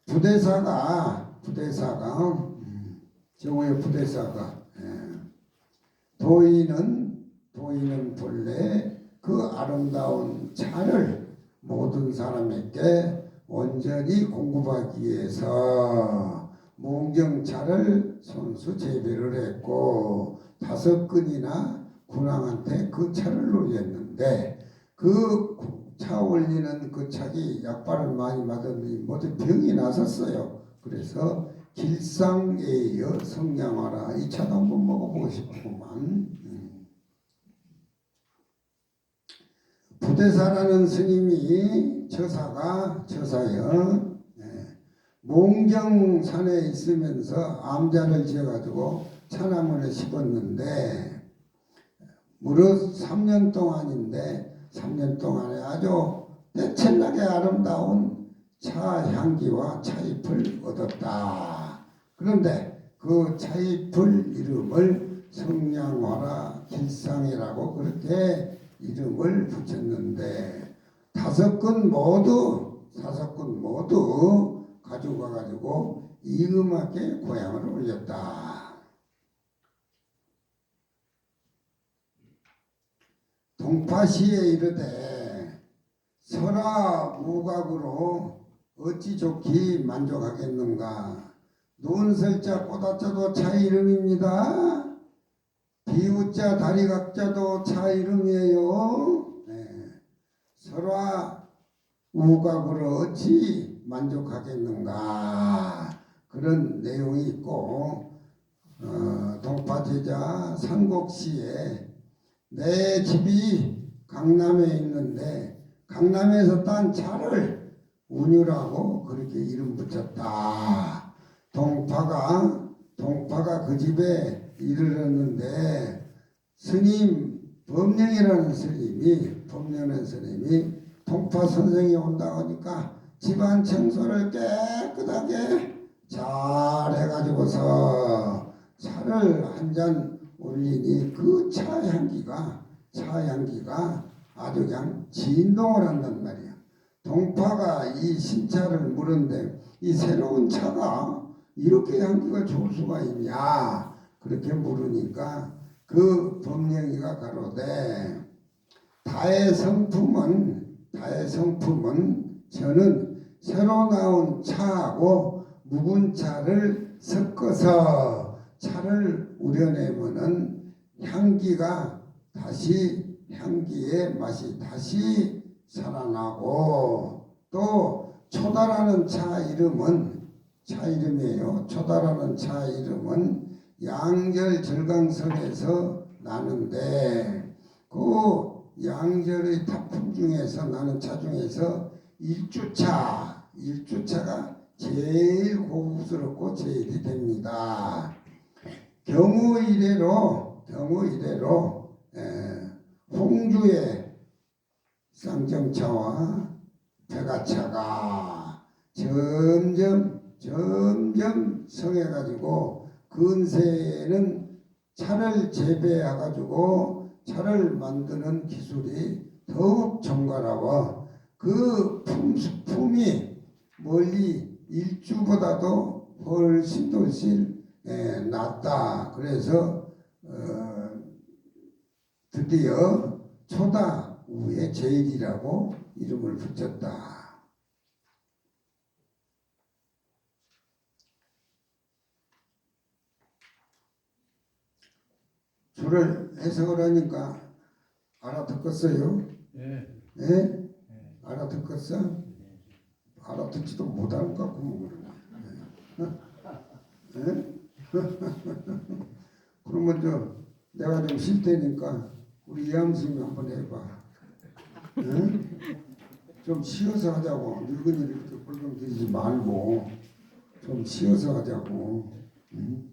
부대사가 정오의 부대사가 도인은 본래 그 아름다운 차를 모든 사람에게 온전히 공급하기 위해서 몽정차를 손수 재배를 했고 5건이나 군왕한테 그 차를 올렸는데 그 차 올리는 그 차기 약발을 많이 맞았더니 모두 병이 나섰어요. 그래서 길상에이어 성냥화라. 이 차도 한번 먹어보고 싶구만. 부대사라는 스님이 처사여 몽정산에 있으면서 암자를 지어가지고 차나무를 심었는데 무릇 3년 동안인데 3년 동안에 아주 대체나게 아름다운 차 향기와 차잎을 얻었다. 그런데 그 차잎을 이름을 성냥화라 길상이라고 그렇게 이름을 붙였는데 5건 모두 가져가 가지고 이음하게 고향을 올렸다. 동파시에 이르되 설아 우각으로 어찌 좋기 만족하겠는가. 눈설자 꼬다자도 차 이름입니다. 비우자 다리각자도 차 이름이에요. 설아 우각으로 어찌 만족하겠는가. 그런 내용이 있고 동파제자 삼국시에 내 집이 강남에 있는데 강남에서 딴 차를 운유라고 그렇게 이름 붙였다. 동파가 그 집에 이르렀는데 법령이라는 스님이 동파 선생이 온다고 하니까 집안 청소를 깨끗하게 잘 해가지고서 차를 한 잔 올리니 그 차 향기가 아주 그냥 진동을 한단 말이야. 동파가 이 신차를 물은데 이 새로운 차가 이렇게 향기가 좋을 수가 있냐 그렇게 물으니까 그 법령이가 가로되 다의 성품은 저는 새로 나온 차하고 묵은 차를 섞어서 차를 우려내면은 향기의 맛이 다시 살아나고 또 초다라는 차 이름이에요. 초다라는 차 이름은 양절 절강성에서 나는데 그 양절의 타품 중에서 나는 차 중에서 일주차가 제일 고급스럽고 제일이 됩니다. 경우 이래로 홍주의 쌍정차와 백아차가 점점 성해가지고 근세에는 차를 재배해가지고 차를 만드는 기술이 더욱 정갈하고 그 품이 멀리 일주보다도 훨씬 낫다. 그래서 드디어 초다 우의 제일이라고 이름을 붙였다. 줄을 해석을 하니까 알아듣겠어요? 예. 예? 알아듣겠어? 알아듣지도 못하는 것 같고 예? 그러면 내가 좀 쉴 테니까 우리 이암수님 한번 해봐. 예? 좀 쉬어서 하자고. 늙은이를 이렇게 꼴병 들이지 말고 좀 쉬어서 하자고. 응?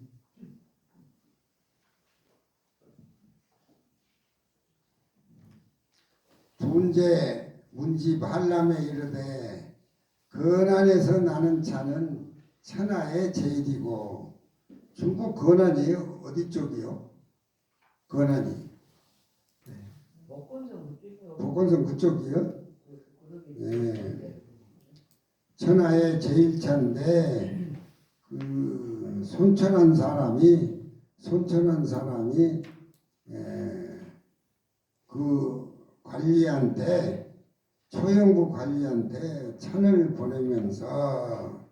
분재 문지 발람에 이르되 건안에서 나는 차는 천하의 제일이고 중국 건안이 어디 쪽이요? 건안이 복건성 그쪽이요? 네. 천하의 제일차인데 그 손천한 사람이 그 관리한테 초영부 관리한테 찬을 보내면서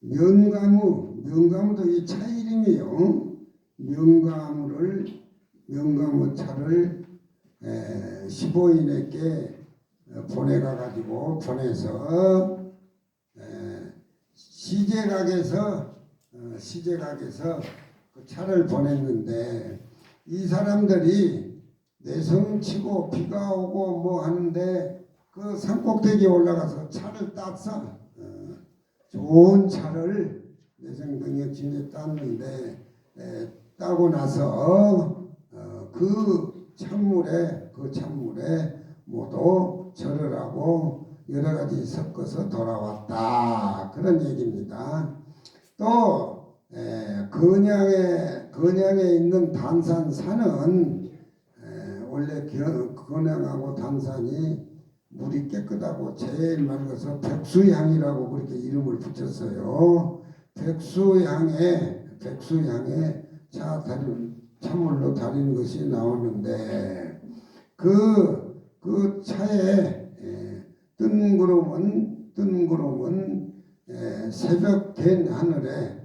명가무도 이 차 이름이요. 명가무 차를 15인에게 보내서 시제각에서 그 차를 보냈는데 이 사람들이 내성치고 비가 오고 뭐 하는데 그 산꼭대기에 올라가서 차를 땄어. 좋은 차를 내성등에 땄는데 따고 나서 그 찬물에 모두 절을 하고 여러 가지 섞어서 돌아왔다. 그런 얘기입니다. 또 건양에 있는 단산산은 원래 건양하고 단산이 물이 깨끗하고 제일 맑아서 백수향이라고 그렇게 이름을 붙였어요. 백수향에 찬물로 다리는 것이 나오는데 그 차에 뜬 구름은 새벽 갠 하늘에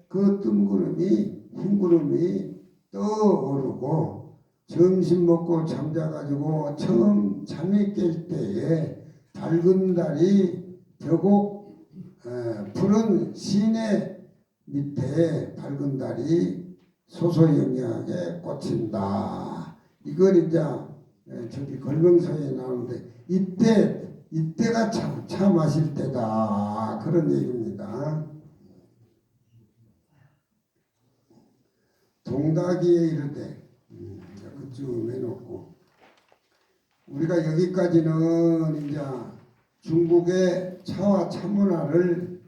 그 뜬 구름이 흰 구름이 떠오르고 점심 먹고 잠자가지고 처음 잠이 깰 때에 밝은 달이 벼곡 푸른 시내 밑에 밝은 달이 소소영영하게 꽂힌다. 이걸 이제 저기 걸명서에 나오는데 이때가 차 마실 때다. 그런 얘기입니다. 동다기에 이르되 그쯤 해놓고 우리가 여기까지는 이제 중국의 차와 차문화를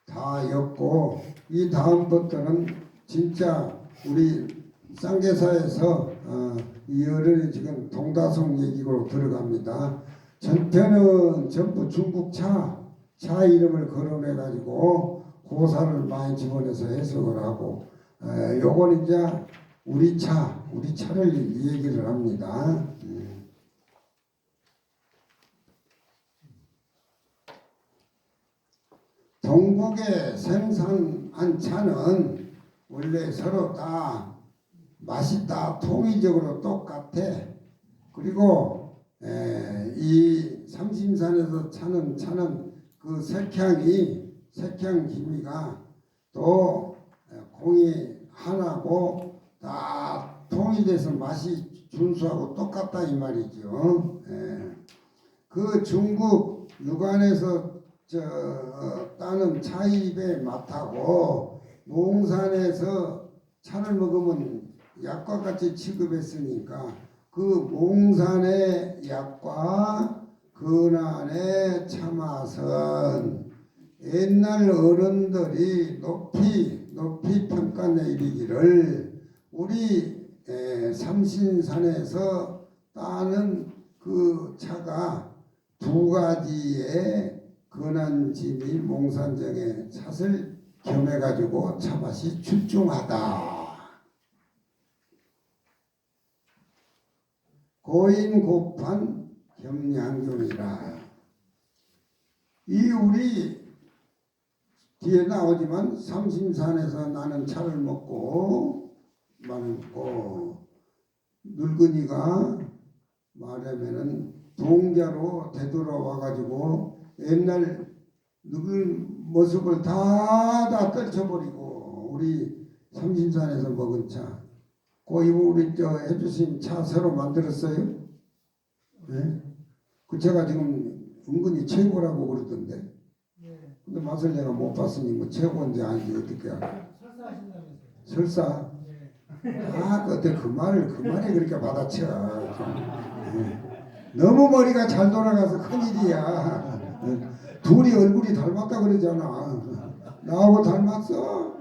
다 엮고 이 다음부터는 진짜 우리 쌍계사에서 이 어른이 지금 동다송 얘기로 들어갑니다. 전편은 전부 중국 차 이름을 거론해 가지고 고사를 많이 집어내서 해석을 하고 요건 이제 우리 차를 얘기를 합니다. 동국에 생산한 차는 원래 서로 다 맛이 다 통일적으로 똑같아. 그리고 이 삼심산에서 차는 그 색향 기미가 또 공이 하나고 다 통일돼서 맛이 준수하고 똑같다 이 말이죠. 그 중국 육안에서 따는 차잎의 맛하고 몽산에서 차를 먹으면 약과 같이 취급했으니까 그 몽산의 약과 근안의 차맛은 옛날 어른들이 높이 평가내리기를 우리 삼신산에서 따는 그 차가 두 가지의 근안지미 몽산정의 찻을 겸해가지고 차맛이 출중하다. 고인곱한 겸양경이라. 이 우리 뒤에 나오지만 삼심산에서 나는 차를 먹고 늙은이가 말하면은 동자로 되돌아와 가지고 옛날 늙은 모습을 다 떨쳐버리고 우리 삼심산에서 먹은 차. 이거 우리 해주신 차 새로 만들었어요? 네? 그 차가 지금 은근히 최고라고 그러던데. 네. 근데 맛을 내가 못 봤으니 뭐 최고인지 아닌지 어떻게 알아? 설사하신다면서요? 설사. 네. 그때 그 말에 그렇게 받아쳐. 네. 너무 머리가 잘 돌아가서 큰일이야. 둘이 얼굴이 닮았다 그러잖아. 나하고 닮았어.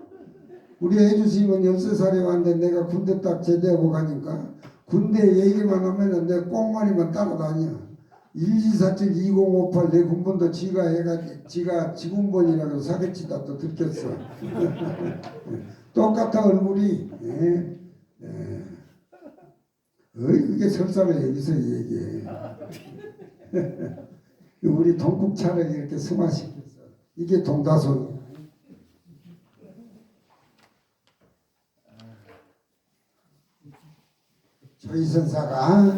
우리 해주시면 13살에 왔는데 내가 군대 딱 제대하고 가니까 군대 얘기만 하면은 내 꽁마니만 따라다녀. 124.2058 내 군번도 지가 해가지고 지가 지군번이라고 사기치다 또 들켰어. 똑같아 얼굴이. 그게 설사를 여기서 얘기해. 우리 동국차를 이렇게 승화시켰어. 이게 동다솜이야. 조이선사가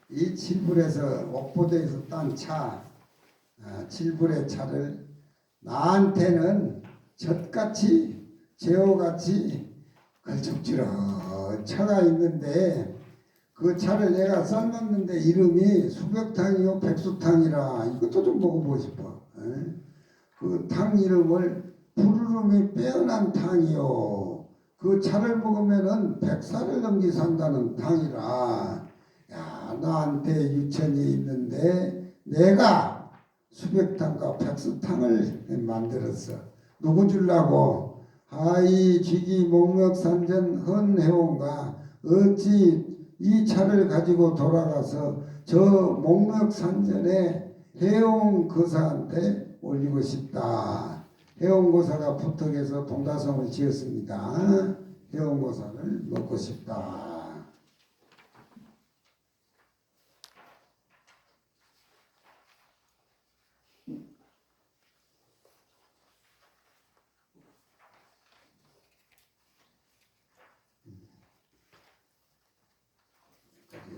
이 칠불에서 옥보도에서 딴 차, 칠불의 차를 나한테는 젖같이 제호같이 걸쭉지러 차가 있는데 그 차를 내가 삶았는데 이름이 수벽탕이요 백수탕이라 이것도 좀 먹어보고 싶어. 그 탕 이름을 푸르름이 빼어난 탕이요. 그 차를 먹으면은 100살을 넘게 산다는 탕이라. 야, 나한테 유천이 있는데 내가 수백탕과 백수탕을 만들었어. 누구 주려고? 하이 쥐기 목멱산전 헌해온가 어찌 이 차를 가지고 돌아가서 저 목멱산전에 해온거사한테 올리고 싶다. 해온고사가 부탁해서 동다성을 지었습니다. 해온고사를 먹고 싶다.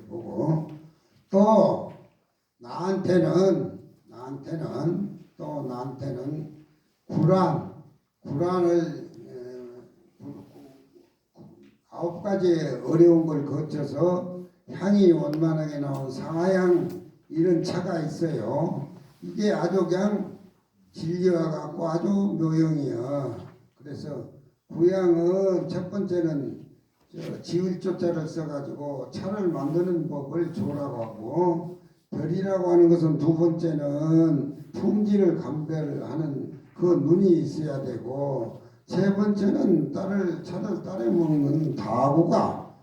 보고 또 나한테는 구란을 9가지 어려운 걸 거쳐서 향이 원만하게 나온 상하향 이런 차가 있어요. 이게 아주 그냥 진리와 같고 아주 묘형이야. 그래서 구향은 첫 번째는 지을조자를 써가지고 차를 만드는 법을 조라고 하고, 별이라고 하는 것은 두 번째는 품질을 감별하는 그 눈이 있어야 되고, 세 번째는 차를 따라 먹는 다구가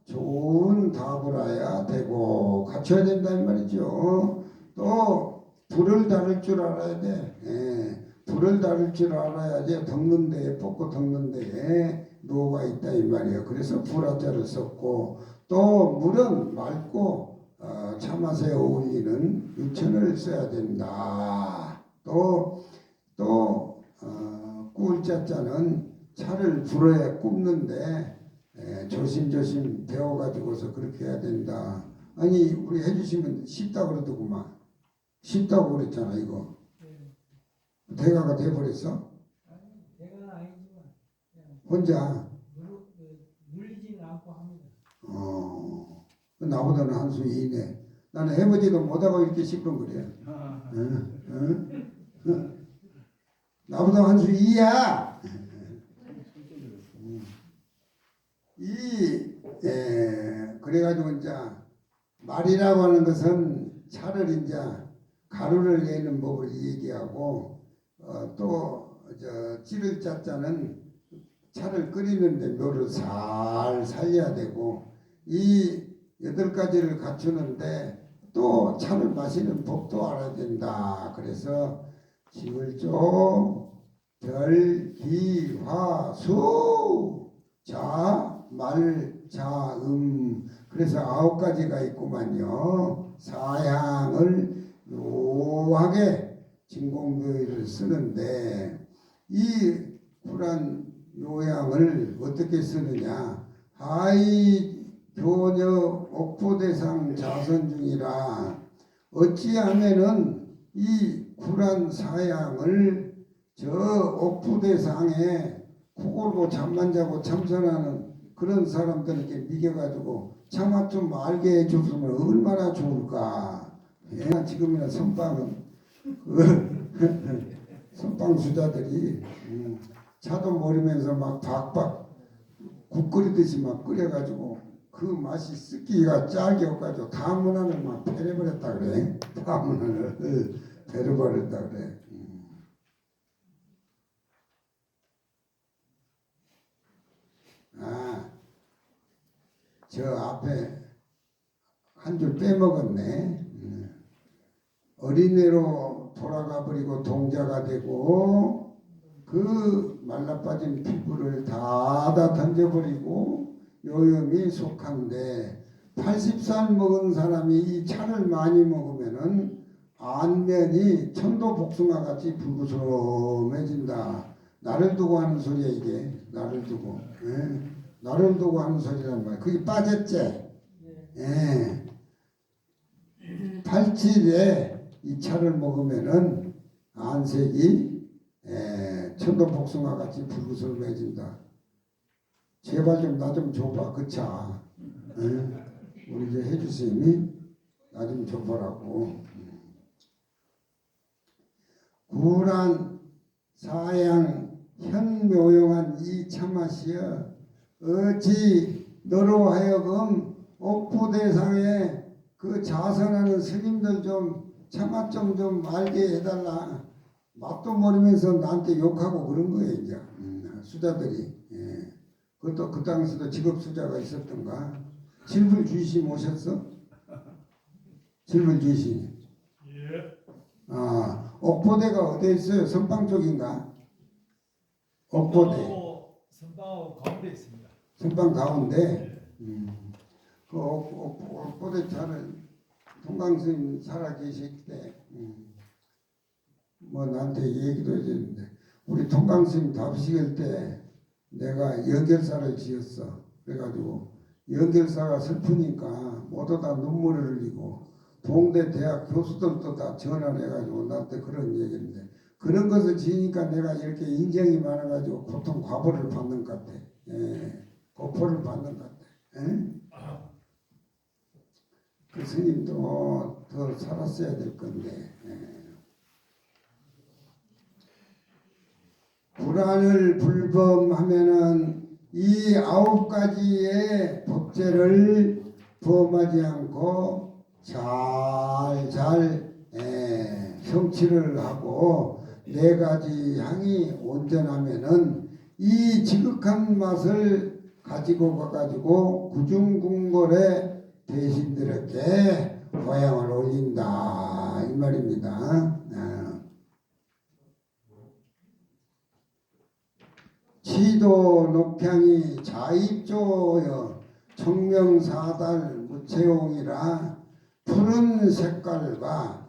좋은 다구라야 되고 갖춰야 된다 이 말이죠. 또 불을 다룰 줄 알아야 돼. 불을 다룰 줄 알아야지 덮는 데에 뽑고 덮는 데에 노가 있다 이 말이에요. 그래서 불화자를 썼고, 또 물은 맑고 차맛에 어울리는 유천을 써야 된다. 또 꿀자자는 차를 불에 굽는데 조심조심 배워가지고서 그렇게 해야 된다. 아니 우리 해주시면 쉽다 그러더구만. 쉽다고 그랬잖아 이거. 예. 대가가 돼버렸어? 아니, 대가는 아니지만 그냥 혼자. 물리지는 않고 합니다. 나보다는 한 수 이네. 나는 해보지도 못하고 이렇게 시끄러운 나보다 한 수 이야. 그래가지고 이제 말이라고 하는 것은 차를 이제 가루를 내는 법을 얘기하고 또 찌를 짜자는 차를 끓이는데 묘를 잘 살려야 되고 이 8가지를 갖추는데 또 차를 마시는 법도 알아야 된다. 그래서 지을조 별기화수 자, 말, 자, 그래서 9가지가 있구만요. 사향을 묘하게 진공교의를 쓰는데 이 쿨한 요양을 어떻게 쓰느냐. 하이 교녀 옥포대상 자선 중이라 어찌하면은 이 쿨한 사양을 저 옥포대상에 코골고 잠만 자고 참선하는 그런 사람들에게 미겨가지고 차마 좀 알게 해줬으면 얼마나 좋을까. 지금이나 선빵은 선빵 수자들이 차도 모르면서 막 박박 국 끓이듯이 막 끓여가지고 그 맛이 습기가 짜게 없가지고 다문화를 막 패려버렸다 그래. 다문화를 패려버렸다 그래. 저 앞에 한 줄 빼먹었네. 어린애로 돌아가 버리고 동자가 되고 그 말라빠진 피부를 다 던져버리고 요염이 속한데 80살 먹은 사람이 이 차를 많이 먹으면은 안면이 천도복숭아 같이 불구스름해진다. 나를 두고 하는 소리야 이게. 나를 두고. 나를 두고 하는 소리란 말이야. 그게 빠졌지? 예. 87에 이 차를 먹으면은 안색이 천도복숭아 같이 불구스름해진다. 제발 좀 나 좀 줘봐 그 차. 우리 이제 해주님이 나 좀 줘보라고. 구란 사양 현묘용한 이 차맛이여 어찌 너로 하여금 옥부대상에 그 자선하는 스님들 좀 차맛 좀 알게 해달라. 맛도 모르면서 나한테 욕하고 그런 거예요 이제 수자들이. 그것도 그 당시도 직업 수자가 있었던가. 질불 주이심 오셨어? 질불 주이심. 예. 옥포대가 어디에 있어요? 선방 쪽인가? 옥포대. 선방하고 가운데 있습니다. 선방 가운데. 그 옥포대 차를 통강스님 살아 계실 때 뭐 나한테 얘기도 해줬는데 우리 통강스님 답식일 때 내가 연결사를 지었어. 그래가지고 연결사가 슬프니까 모두 다 눈물을 흘리고 동대 대학 교수들도 다 전화를 해가지고 나한테 그런 얘기인데 그런 것을 지으니까 내가 이렇게 인정이 많아가지고 보통 과보를 받는 것 같아. 고포를 받는 것 같아. 그 스님도 더 살았어야 될 건데. 불안을 불범하면은 이 9가지의 법제를 범하지 않고 잘 성취를 하고 4가지 향이 온전하면은 이 지극한 맛을 가지고 가가지고 구중궁궐의 대신들에게 고향을 올린다 이 말입니다. 지도 녹향이 자입조여 청명사달 무채용이라 푸른 색깔과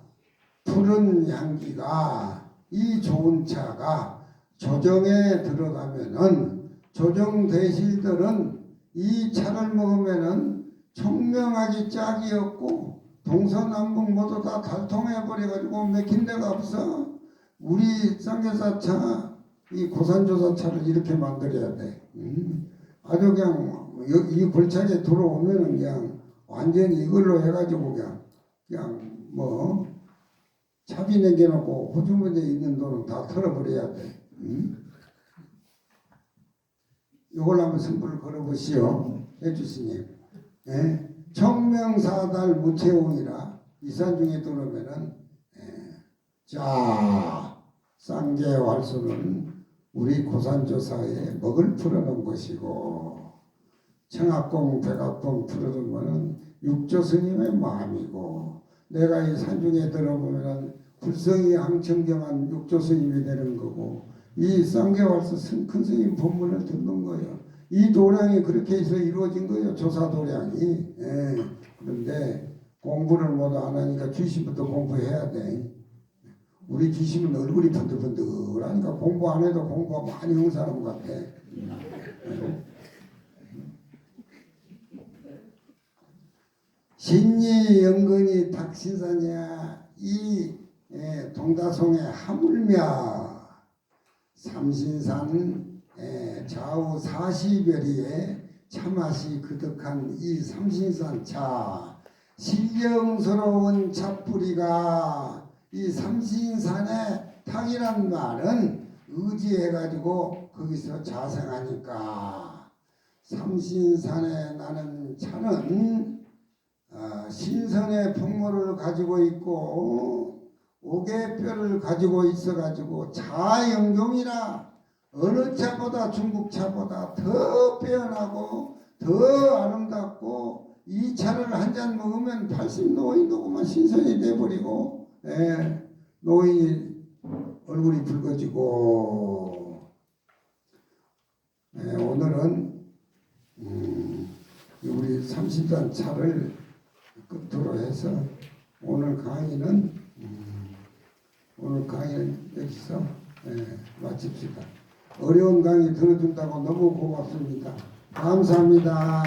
푸른 향기가 이 좋은 차가 조정에 들어가면은 조정 대실들은 이 차를 먹으면은 청명하기 짝이었고 동서남북 모두 다 달통해버려가지고 막힌 데가 없어. 우리 쌍계사차 이 고산조사차를 이렇게 만들어야 돼. 아주 그냥 이 골짜기에 들어오면은 그냥 완전히 이걸로 해가지고 그냥 뭐 차비 남겨놓고 호주머니에 있는 돈은 다 털어버려야 돼. 이걸 한번 승부를 걸어보시오. 해주시님. 예? 청명사달 무채홍이라 이 산 중에 들어오면은 자 쌍계활수는 우리 고산조사에 먹을 풀어놓은 것이고 청학공 백악공 풀어놓은 것은 육조스님의 마음이고 내가 이 산중에 들어보면은 불성이 항청경한 육조스님이 되는 거고 이 쌍계활수 큰 스님 법문을 듣는 거예요. 이 도량이 그렇게 해서 이루어진 거예요. 조사 도량이. 예. 그런데 공부를 모두 안 하니까 귀신부터 공부해야 돼. 우리 귀신은 얼굴이 번들번들하니까 공부 안 해도 공부 많이 한 사람 같아. 신이 영근이 닥신사냐 이 동다송의 하물며 삼신산 좌우 40여리에 차맛이 그득한 이 삼신산 차 신령스러운 차뿌리가 이 삼신산의 탁이란 말은 의지해가지고 거기서 자생하니까 삼신산에 나는 차는 신선의 풍모를 가지고 있고 옥의 가지고 있어가지고 자영종이라 어느 차보다 중국 차보다 더 빼어나고 더 아름답고 이 차를 한 잔 먹으면 80 노인도구만 신선이 돼버리고 노인이 얼굴이 붉어지고 오늘은 우리 삼신산 차를 끝으로 해서 오늘 강의는 여기서 마칩시다. 어려운 강의 들어준다고 너무 고맙습니다. 감사합니다.